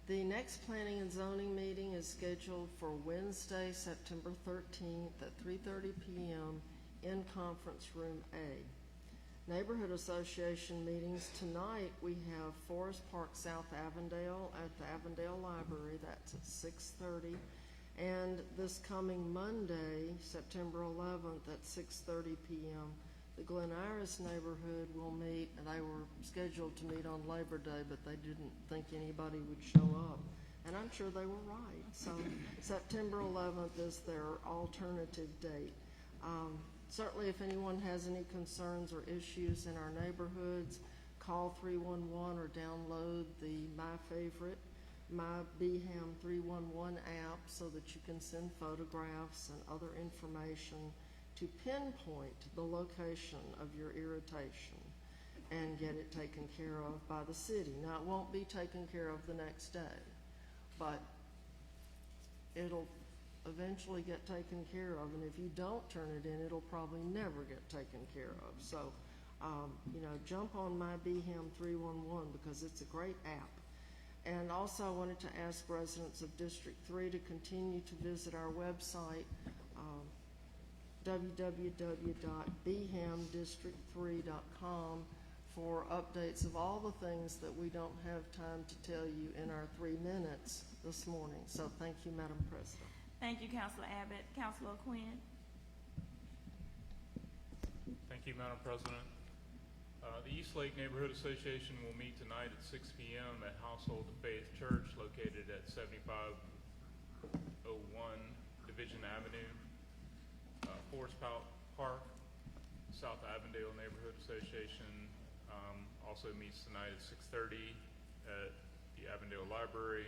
Speaker 15: The next Planning and Zoning meeting is scheduled for Wednesday, September 13th at 3:30 p.m. in Conference Room A. Neighborhood Association meetings tonight, we have Forest Park South Avondale at the Avondale Library. That's at 6:30. And this coming Monday, September 11th at 6:30 p.m., the Glen Iris neighborhood will meet, and they were scheduled to meet on Labor Day, but they didn't think anybody would show up. And I'm sure they were right. So September 11th is their alternative date. Certainly if anyone has any concerns or issues in our neighborhoods, call 311 or download the My Favorite, My BHAM 311 app so that you can send photographs and other information to pinpoint the location of your irritation and get it taken care of by the city. Now, it won't be taken care of the next day, but it'll eventually get taken care of, and if you don't turn it in, it'll probably never get taken care of. So, jump on My BHAM 311 because it's a great app. And also I wanted to ask residents of District 3 to continue to visit our website, www.bhamdistrict3.com for updates of all the things that we don't have time to tell you in our 3 minutes this morning. So thank you, Madam President.
Speaker 1: Thank you, Councilor Abbott. Councilor Quinn.
Speaker 17: Thank you, Madam President. The East Lake Neighborhood Association will meet tonight at 6 p.m. at Household of Faith Church located at 7501 Division Avenue. Forest Park, South Avondale Neighborhood Association also meets tonight at 6:30 at the Avondale Library.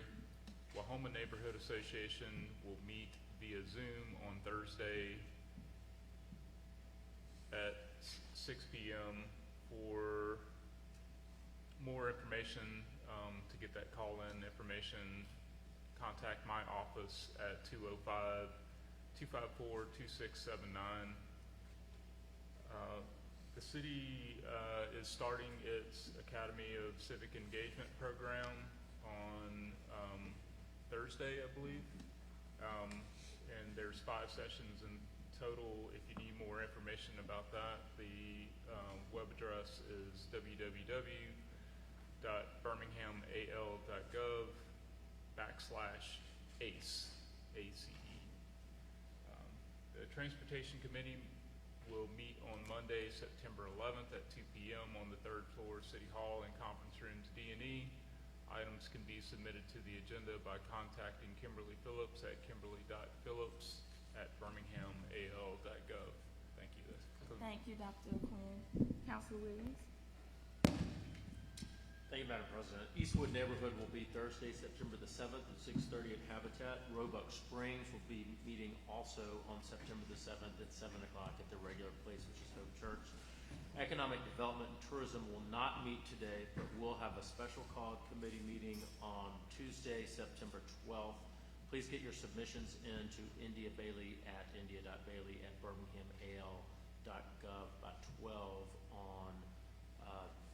Speaker 17: Wahoma Neighborhood Association will meet via Zoom on Thursday at 6 p.m. for more information. To get that call-in information, contact my office at 205-254-2679. The city is starting its Academy of Civic Engagement program on Thursday, I believe. And there's 5 sessions in total. If you need more information about that, the web address is www.birminghamal.gov/ACE, ACE. The Transportation Committee will meet on Monday, September 11th at 2 p.m. on the 3rd floor of City Hall in Conference Rooms D&E. Items can be submitted to the agenda by contacting Kimberly Phillips at kimberly.phillips@birminghamal.gov. Thank you.
Speaker 1: Thank you, Dr. Quinn. Councilor Williams.
Speaker 18: Thank you, Madam President. Eastwood Neighborhood will be Thursday, September the 7th at 6:30 at Habitat. Roebuck Springs will be meeting also on September the 7th at 7 o'clock at their regular place, which is Hope Church. Economic Development and Tourism will not meet today, but we'll have a special called committee meeting on Tuesday, September 12th Please get your submissions in to India Bailey at india.bailey@birminghamal.gov by 12 on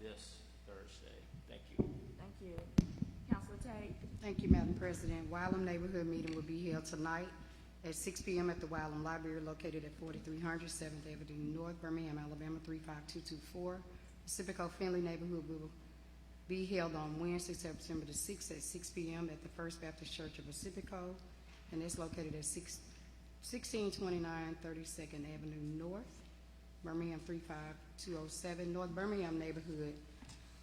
Speaker 18: this Thursday. Thank you.
Speaker 1: Thank you. Councilor Tate?
Speaker 19: Thank you, Madam President. Wylam neighborhood meeting will be held tonight at 6 p.m. at the Wylam Library located at 4300 7th Avenue North, Birmingham, Alabama 35224. Pacifico Finley neighborhood will be held on Wednesday, September the 6th at 6 p.m. at the First Baptist Church of Pacifico, and it's located at 1629 32nd Avenue North, Birmingham 35207. North Birmingham neighborhood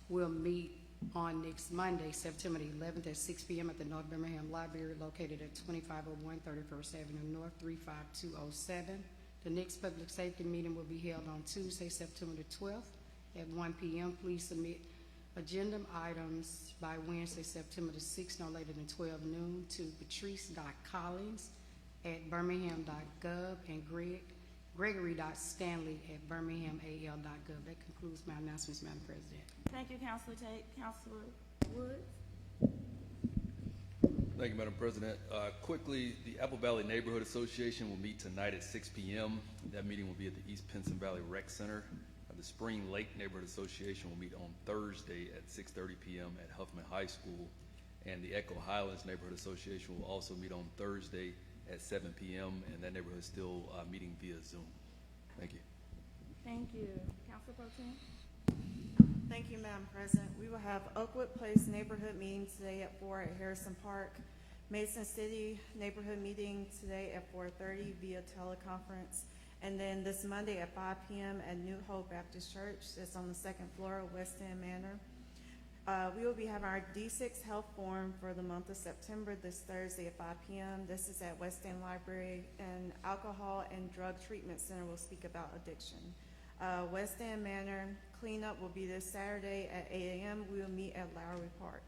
Speaker 19: will meet on next Monday, September the 11th at 6 p.m. at the North Birmingham Library located at 2501 31st Avenue North, 35207. The next public safety meeting will be held on Tuesday, September the 12th at 1 p.m. Please submit agenda items by Wednesday, September the 6th, no later than 12 noon, to patrice.collins@birmingham.gov and gregory.stanley@birminghamal.gov. That concludes my announcements, Madam President.
Speaker 1: Thank you, Councilor Tate. Councilor Woods?
Speaker 20: Thank you, Madam President. Quickly, the Apple Valley Neighborhood Association will meet tonight at 6 p.m. That meeting will be at the East Pinson Valley Rec Center. The Spring Lake Neighborhood Association will meet on Thursday at 6:30 p.m. at Huffman High School. And the Echo Highlands Neighborhood Association will also meet on Thursday at 7 p.m. and that neighborhood is still meeting via Zoom. Thank you.
Speaker 1: Thank you. Councilor Pro Tem?
Speaker 11: Thank you, Madam President. We will have Oakwood Place neighborhood meeting today at 4 at Harrison Park. Mason City neighborhood meeting today at 4:30 via teleconference. And then this Monday at 5 p.m. at New Hope Baptist Church. That's on the second floor of West End Manor. We will be having our D6 Health Forum for the month of September this Thursday at 5 p.m. This is at West End Library, and Alcohol and Drug Treatment Center will speak about addiction. West End Manor cleanup will be this Saturday at 8 a.m. We will meet at Lowry Park.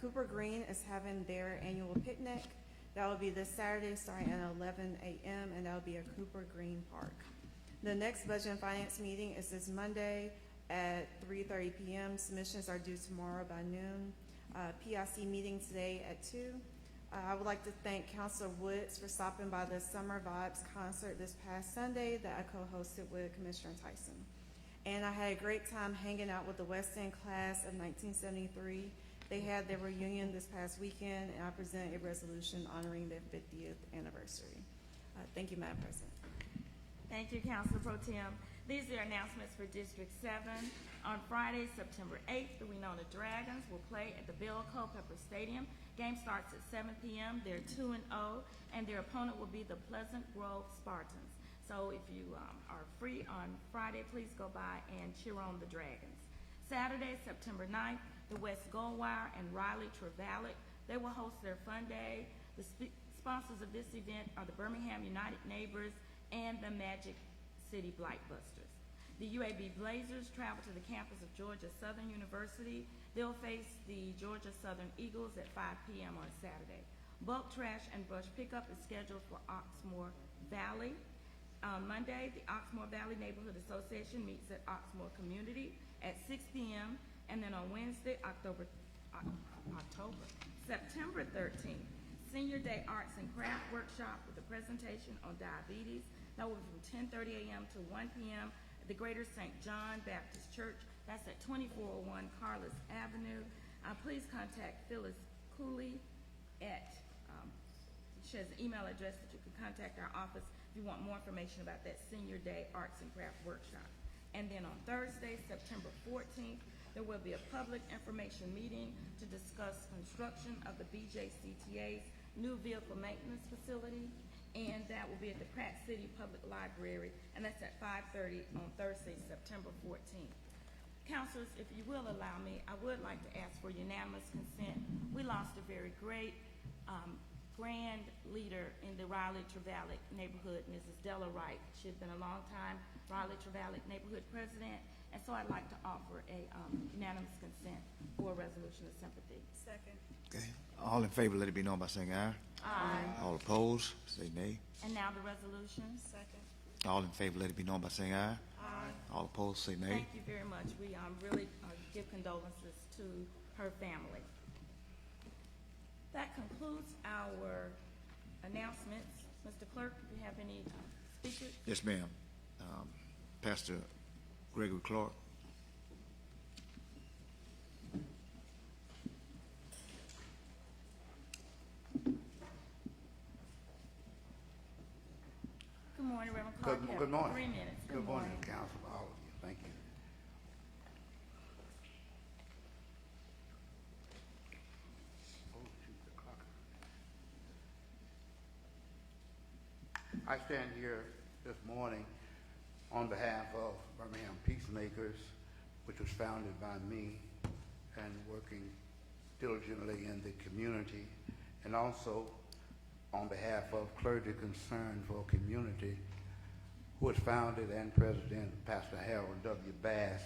Speaker 11: Cooper Green is having their annual picnic. That will be this Saturday starting at 11 a.m. and that will be at Cooper Green Park. The next Budget and Finance meeting is this Monday at 3:30 p.m. Submissions are due tomorrow by noon. PIC meeting today at 2. I would like to thank Councilor Woods for stopping by the Summer Vibes concert this past Sunday that I co-hosted with Commissioner Tyson. And I had a great time hanging out with the West End class of 1973. They had their reunion this past weekend, and I present a resolution honoring their 50th anniversary. Thank you, Madam President.
Speaker 1: Thank you, Councilor Pro Tem. These are announcements for District 7. On Friday, September 8th, the Winona Dragons will play at the Bill Culpepper Stadium. Game starts at 7 p.m. They're 2-0, and their opponent will be the Pleasant Grove Spartans. So if you are free on Friday, please go by and cheer on the Dragons. Saturday, September 9th, the West Goldwire and Riley Travalic, they will host their fun day. The sponsors of this event are the Birmingham United Neighbors and the Magic City Blightbusters. The UAB Blazers travel to the campus of Georgia Southern University. They'll face the Georgia Southern Eagles at 5 p.m. on Saturday. Bulk trash and brush pickup is scheduled for Oxmoor Valley. On Monday, the Oxmoor Valley Neighborhood Association meets at Oxmoor Community at 6 p.m. And then on Wednesday, September 13th, Senior Day Arts and Craft Workshop with a presentation on diabetes. That will be from 10:30 a.m. to 1 p.m. at the Greater St. John Baptist Church. That's at 2401 Carlos Avenue. Please contact Phyllis Cooley at, she has an email address that you can contact our office if you want more information about that Senior Day Arts and Craft Workshop. And then on Thursday, September 14th, there will be a public information meeting to discuss construction of the BJCTA's new vehicle maintenance facility, and that will be at the Pratt City Public Library, and that's at 5:30 on Thursday, September 14th. Councilors, if you will allow me, I would like to ask for unanimous consent. We lost a very great grand leader in the Riley Travalic neighborhood, Mrs. Della Wright. She had been a long time Riley Travalic neighborhood president, and so I'd like to offer a unanimous consent for a resolution of sympathy.
Speaker 11: Second.
Speaker 4: Okay. All in favor, let it be known by saying aye.
Speaker 1: Aye.
Speaker 4: All opposed, say nay.
Speaker 1: And now the resolution.
Speaker 11: Second.
Speaker 4: All in favor, let it be known by saying aye.
Speaker 11: Aye.
Speaker 4: All opposed, say nay.
Speaker 1: Thank you very much. We really give condolences to her family. That concludes concludes our announcements. Mr. Clerk, do you have any speakers?
Speaker 4: Yes, ma'am. Pastor Gregory Clark.
Speaker 1: Good morning, Reverend Clark. You have
Speaker 21: Good morning.
Speaker 1: 3 minutes.
Speaker 21: Good morning, council, all of you. Thank you. Oh, shoot, the clock. I stand here this morning on behalf of Birmingham Peacemakers, which was founded by me and working diligently in the community, and also on behalf of Clergy Concerned for Community, who was founded and President Pastor Harold W. Bass,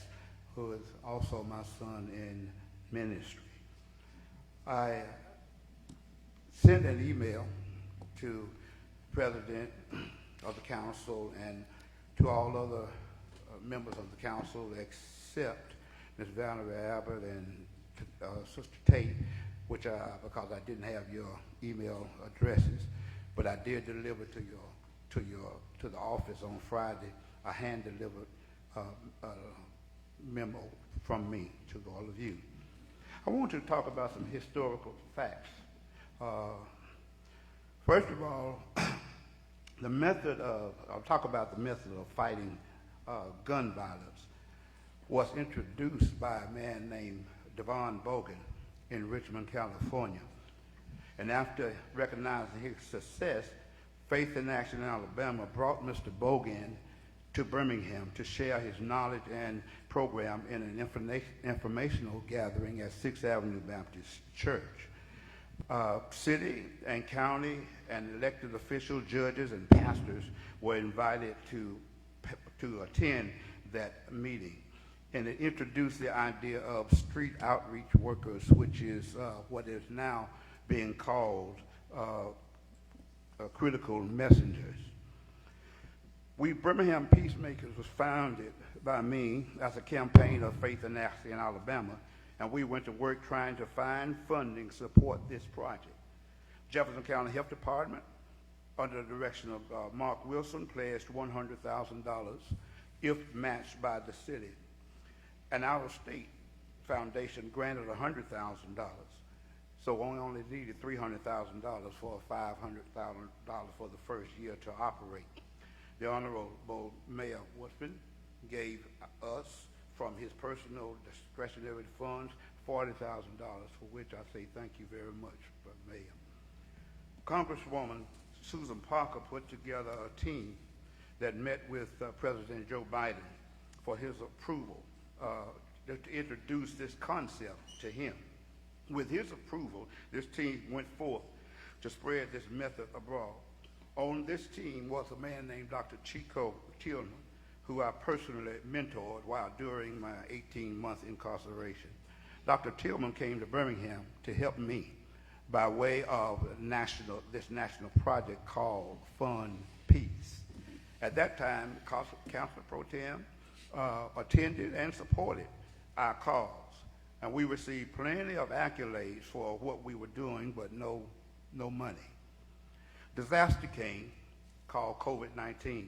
Speaker 21: who is also my son in ministry. I sent an email to President of the Council and to all other members of the Council except Ms. Valerie Abbott and Sister Tate, which because I didn't have your email addresses, but I did deliver to the office on Friday a hand-delivered memo from me to all of you. I want to talk about some historical facts. First of all, I'll talk about the method of fighting gun violence was introduced by a man named Devon Bogan in Richmond, California. And after recognizing his success, Faith in Action in Alabama brought Mr. Bogan to Birmingham to share his knowledge and program in an informational gathering at 6th Avenue Baptist Church. City and county and elected officials, judges, and pastors were invited to attend that meeting. And it introduced the idea of street outreach workers, which is what is now being called critical messengers. Birmingham Peacemakers was founded by me as a campaign of Faith and Action in Alabama, and we went to work trying to find funding to support this project. Jefferson County Health Department, under the direction of Mark Wilson, pledged $100,000 if matched by the city. And our state foundation granted $100,000. So we only needed $300,000 for $500,000 for the first year to operate. The Honorable Mayor Woodfin gave us, from his personal discretionary funds, $40,000, for which I say thank you very much, Mayor. Congresswoman Susan Parker put together a team that met with President Joe Biden for his approval to introduce this concept to him. With his approval, this team went forth to spread this method abroad. On this team was a man named Dr. Chico Tillman, who I personally mentored while during my 18-month incarceration. Dr. Tillman came to Birmingham to help me by way of this national project called Fund Peace. At that time, Councilor Pro Tem attended and supported our cause, and we received plenty of accolades for what we were doing, but no money. Disaster came, called COVID-19,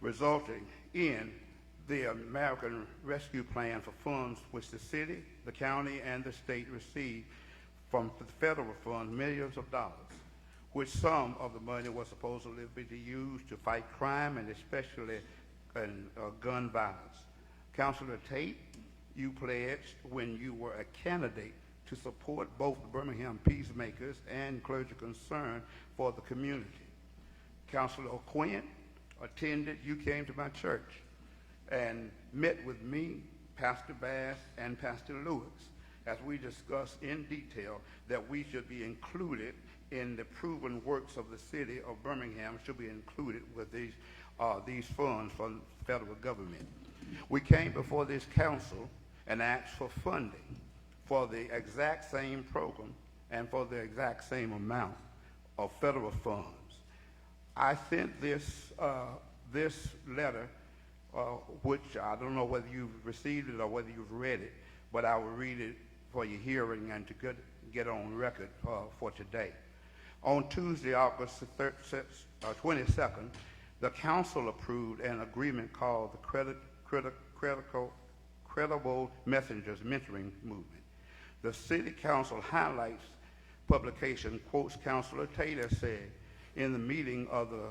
Speaker 21: resulting in the American Rescue Plan for funds which the city, the county, and the state received from the federal funds, millions of dollars, which some of the money was supposedly to be used to fight crime and especially gun violence. Councilor Tate, you pledged when you were a candidate to support both the Birmingham Peacemakers and Clergy Concerned for the community. Councilor Quinn you came to my church and met with me, Pastor Bass, and Pastor Lewis as we discussed in detail that we should be included in the proven works of the city of Birmingham should be included with these funds from the federal government. We came before this council and asked for funding for the exact same program and for the exact same amount of federal funds. I sent this letter, which I don't know whether you've received it or whether you've read it, but I will read it for your hearing and to get on record for today. On Tuesday, August 22nd, the council approved an agreement called the Credible Messengers Mentoring Movement. The City Council highlights publication quotes Councilor Taylor said in the meeting of the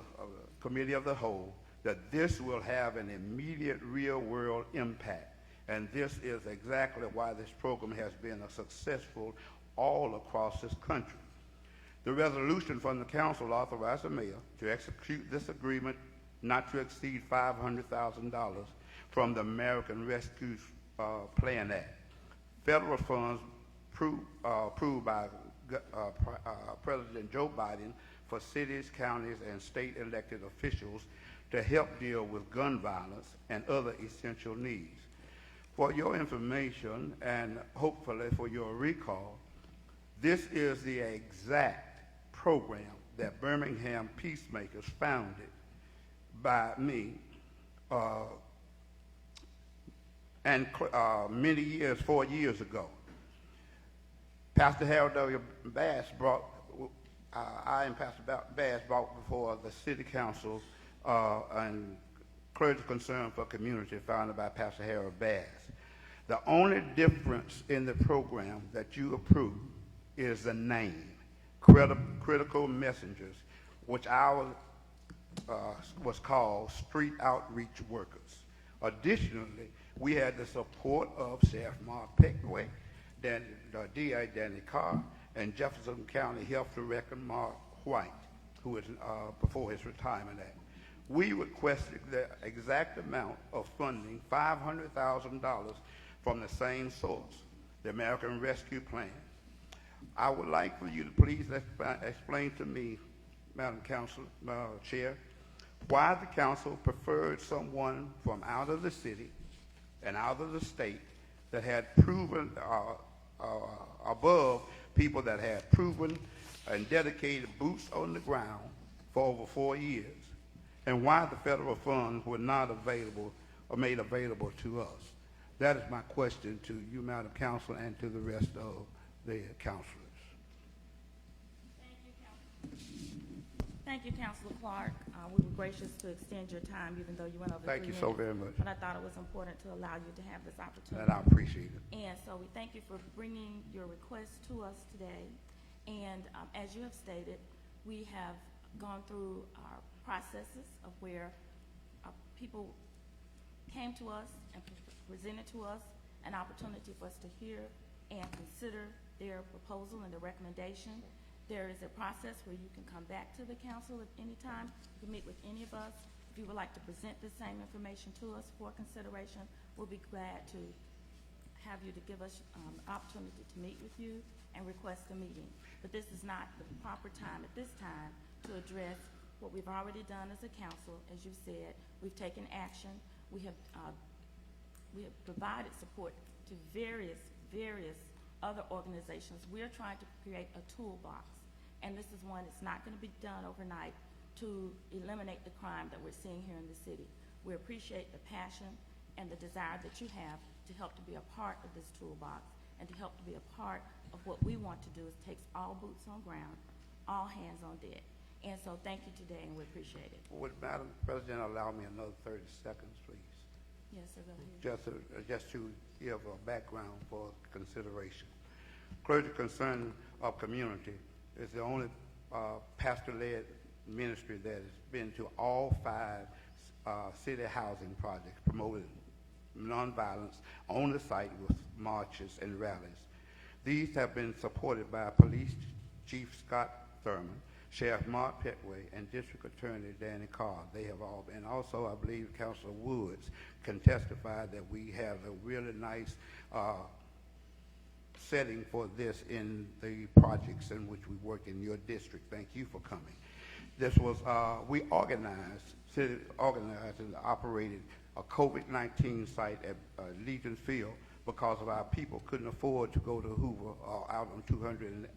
Speaker 21: Committee of the Whole that this will have an immediate real-world impact. And this is exactly why this program has been a successful all across this country. The resolution from the council authorized the mayor to execute this agreement not to exceed $500,000 from the American Rescue Plan Act. Federal funds approved by President Joe Biden for cities, counties, and state elected officials to help deal with gun violence and other essential needs. For your information and hopefully for your recall, this is the exact program that Birmingham Peacemakers founded by me and 4 years ago. Pastor Harold W. Bass I and Pastor Bass brought before the City Council and Clergy Concern for Community founded by Pastor Harold Bass. The only difference in the program that you approved is the name, Critical Messengers, which ours was called Street Outreach Workers. Additionally, we had the support of Sheriff Mark Peckway, DA Danny Carr, and Jefferson County Health Director Mark White, who is before his retirement act. We requested the exact amount of funding, $500,000 from the same source, the American Rescue Plan. I would like for you to please explain to me, Madam Council, Chair, why the council preferred someone from out of the city and out of the state that had proven above people that had proven and dedicated boots on the ground for over 4 years, and why the federal funds were not available or made available to us. That is my question to you, Madam Council, and to the rest of the councilors.
Speaker 1: Thank you, Councilor Clark. We were gracious to extend your time, even though you went over 3 minutes.
Speaker 21: Thank you so very much.
Speaker 1: But I thought it was important to allow you to have this opportunity.
Speaker 21: And I appreciate it.
Speaker 1: And so we thank you for bringing your request to us today. And as you have stated, we have gone through our processes of where people came to us and presented to us an opportunity for us to hear and consider their proposal and their recommendation. There is a process where you can come back to the council at any time. You can meet with any of us. If you would like to present the same information to us for consideration, we'll be glad to have you to give us opportunity to meet with you and request a meeting. But this is not the proper time at this time to address what we've already done as a council. As you said, we've taken action. We have provided support to various other organizations. We're trying to create a toolbox, and this is one that's not going to be done overnight to eliminate the crime that we're seeing here in the city. We appreciate the passion and the desire that you have to help to be a part of this toolbox and to help to be a part of what we want to do is take all boots on ground, all hands on deck. And so thank you today, and we appreciate it.
Speaker 21: Would Madam President allow me another 30 seconds, please?
Speaker 1: Yes, sir, go ahead.
Speaker 21: Just to give a background for consideration. Clergy Concern of Community is the only pastor-led ministry that has been to all 5 city housing projects, promoting nonviolence on the site with marches and rallies. These have been supported by Police Chief Scott Thurman, Sheriff Mark Petway, and District Attorney Danny Carr. They have all been. Also, I believe Councilor Woods can testify that we have a really nice setting for this in the projects in which we work in your district. Thank you for coming. This was, we city organized and operated a COVID-19 site at Legion Field because of our people couldn't afford to go to Hoover or out on 200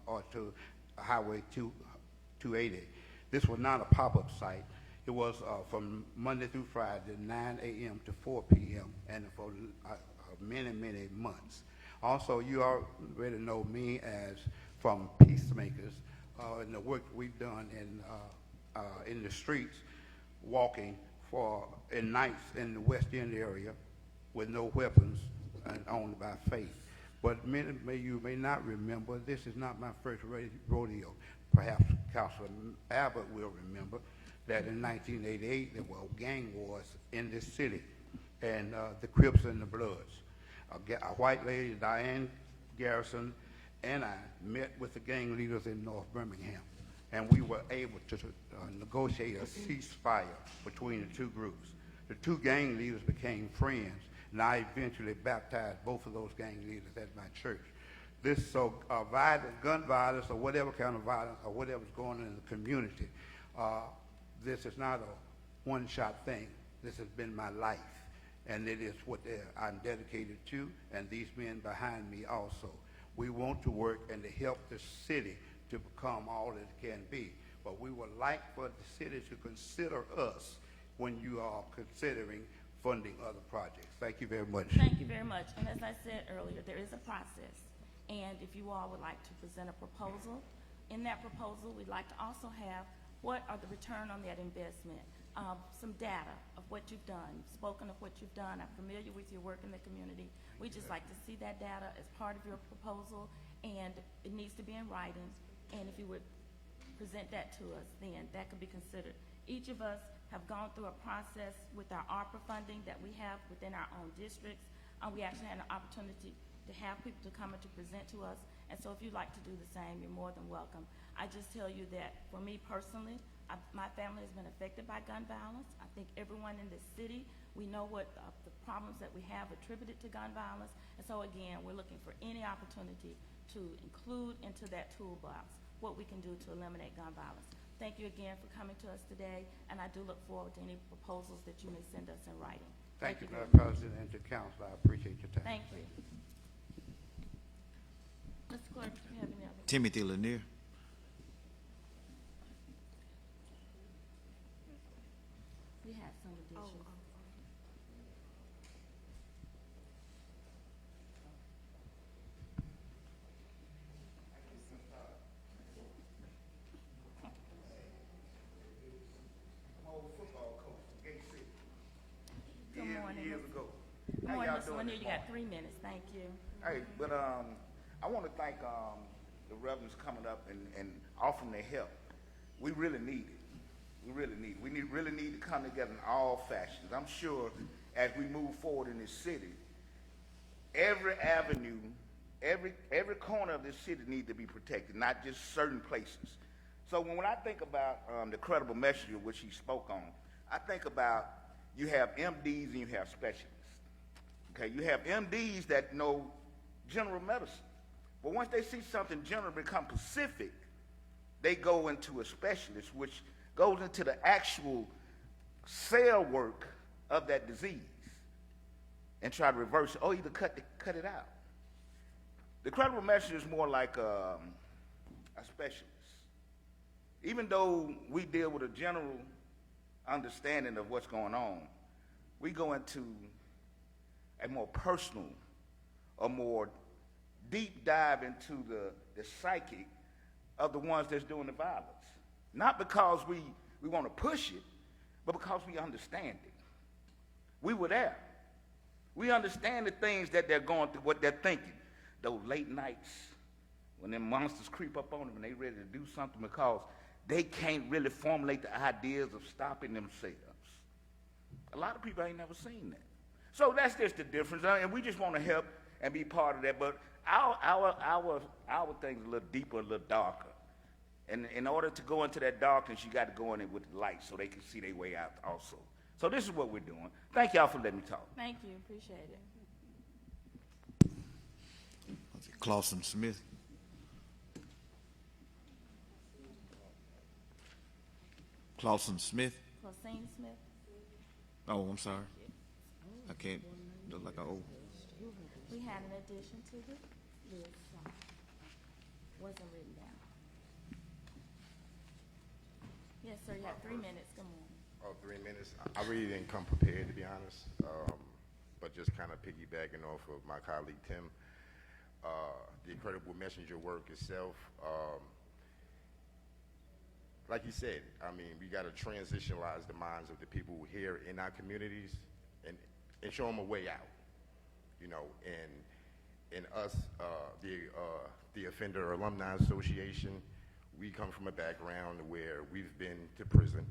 Speaker 21: or to Highway 280. This was not a pop-up site. It was from Monday through Friday, 9 a.m. to 4 p.m., and for many months. Also, you already know me as from Peacemakers and the work we've done in the streets, walking in nights in the West End area with no weapons and only by faith. But many you may not remember, this is not my first rodeo. Perhaps Councilor Abbott will remember that in 1988 there were gang wars in this city, and the Crips and the Bloods. A white lady, Diane Garrison, and I met with the gang leaders in North Birmingham, and we were able to negotiate a ceasefire between the two groups. The two gang leaders became friends, and I eventually baptized both of those gang leaders at my church. This gun violence or whatever kind of violence or whatever's going on in the community, this is not a one-shot thing. This has been my life, and it is what I'm dedicated to, and these men behind me also. We want to work and to help the city to become all that it can be, but we would like for the city to consider us when you are considering funding other projects. Thank you very much.
Speaker 1: Thank you very much. And as I said earlier, there is a process. And if you all would like to present a proposal, in that proposal, we'd like to also have what are the return on that investment, some data of what you've done, spoken of what you've done. I'm familiar with your work in the community. We just like to see that data as part of your proposal, and it needs to be in writing. And if you would present that to us, then that could be considered. Each of us have gone through a process with our ARPA funding that we have within our own districts. We actually had an opportunity to have people to come and to present to us. And so if you'd like to do the same, you're more than welcome. I just tell you that for me personally, my family has been affected by gun violence. I think everyone in this city, we know what the problems that we have attributed to gun violence. And so again, we're looking for any opportunity to include into that toolbox what we can do to eliminate gun violence. Thank you again for coming to us today, and I do look forward to any proposals that you may send us in writing.
Speaker 21: Thank you,
Speaker 1: very
Speaker 21: Madam
Speaker 1: much.
Speaker 21: President, and to council. I appreciate your time.
Speaker 1: Thank you. Mr. Clerk, do you have any other?
Speaker 4: Timothy Lanier.
Speaker 1: We have some additions. Good morning.
Speaker 2: Years ago.
Speaker 1: Good
Speaker 2: How
Speaker 1: morning,
Speaker 2: y'all
Speaker 1: Mr.
Speaker 2: doing
Speaker 1: Lanier.
Speaker 2: this
Speaker 1: You got
Speaker 2: morning?
Speaker 1: 3 minutes. Thank you.
Speaker 2: Hey, but I want to thank the reverends coming up and offering their help. We really need it. We really need it. We really need to come together in all fashions. I'm sure as we move forward in this city, every avenue, every corner of this city needs to be protected, not just certain places. So when I think about the credible messenger, which he spoke on, I think about you have MDs and you have specialists. Okay, you have MDs that know general medicine. But once they see something general become specific, they go into a specialist, which goes into the actual cell work of that disease and try to reverse it, or either cut it out. The credible messenger is more like a specialist. Even though we deal with a general understanding of what's going on, we go into a more personal, a more deep dive into the psychic of the ones that's doing the violence. Not because we want to push it, but because we understand it. We were there. We understand the things that they're going through, what they're thinking. Those late nights when them monsters creep up on them and they ready to do something because they can't really formulate the ideas of stopping themselves. A lot of people ain't never seen that. So that's just the difference, and we just want to help and be part of that. But our thing's a little deeper, a little darker. And in order to go into that darkness, you got to go in it with the light so they can see their way out also. So this is what we're doing. Thank y'all for letting me talk.
Speaker 1: Thank you. Appreciate it.
Speaker 4: Clausen Smith. Clausen Smith.
Speaker 1: Clausine Smith.
Speaker 4: Oh, I'm sorry. I can't look like an old.
Speaker 1: We had an addition to the list. Wasn't written down. Yes, sir. You have 3 minutes. Good morning.
Speaker 22: Oh, 3 minutes. I really didn't come prepared, to be honest, but just kind of piggybacking off of my colleague Tim. the incredible messenger work itself. Like you said, I mean, we got to transitionalize the minds of the people here in our communities and show them a way out, you know, and us, the Offender Alumni Association, we come from a background where we've been to prison.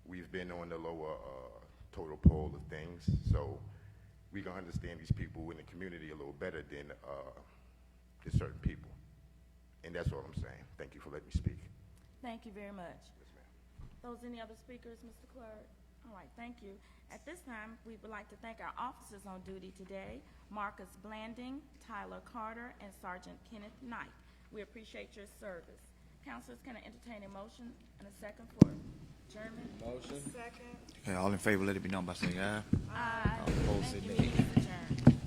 Speaker 22: We've been on the lower total pole of things, so we can understand these people in the community a little better than certain people. And that's all I'm saying. Thank you for letting me speak.
Speaker 1: Thank you very much.
Speaker 22: Yes, ma'am.
Speaker 1: Those any other speakers, Mr. Clerk? All right, thank you. At this time, we would like to thank our officers on duty today, Marcus Blanding, Tyler Carter, and Sergeant Kenneth Knight. We appreciate your service. Councilors, can I entertain a motion and a second for adjournment?
Speaker 16: Motion.
Speaker 11: Second.
Speaker 4: Okay, all in favor, let it be known by saying aye.
Speaker 1: Aye.
Speaker 4: All opposed, say
Speaker 1: Thank you,
Speaker 4: nay.
Speaker 1: meeting is adjourned.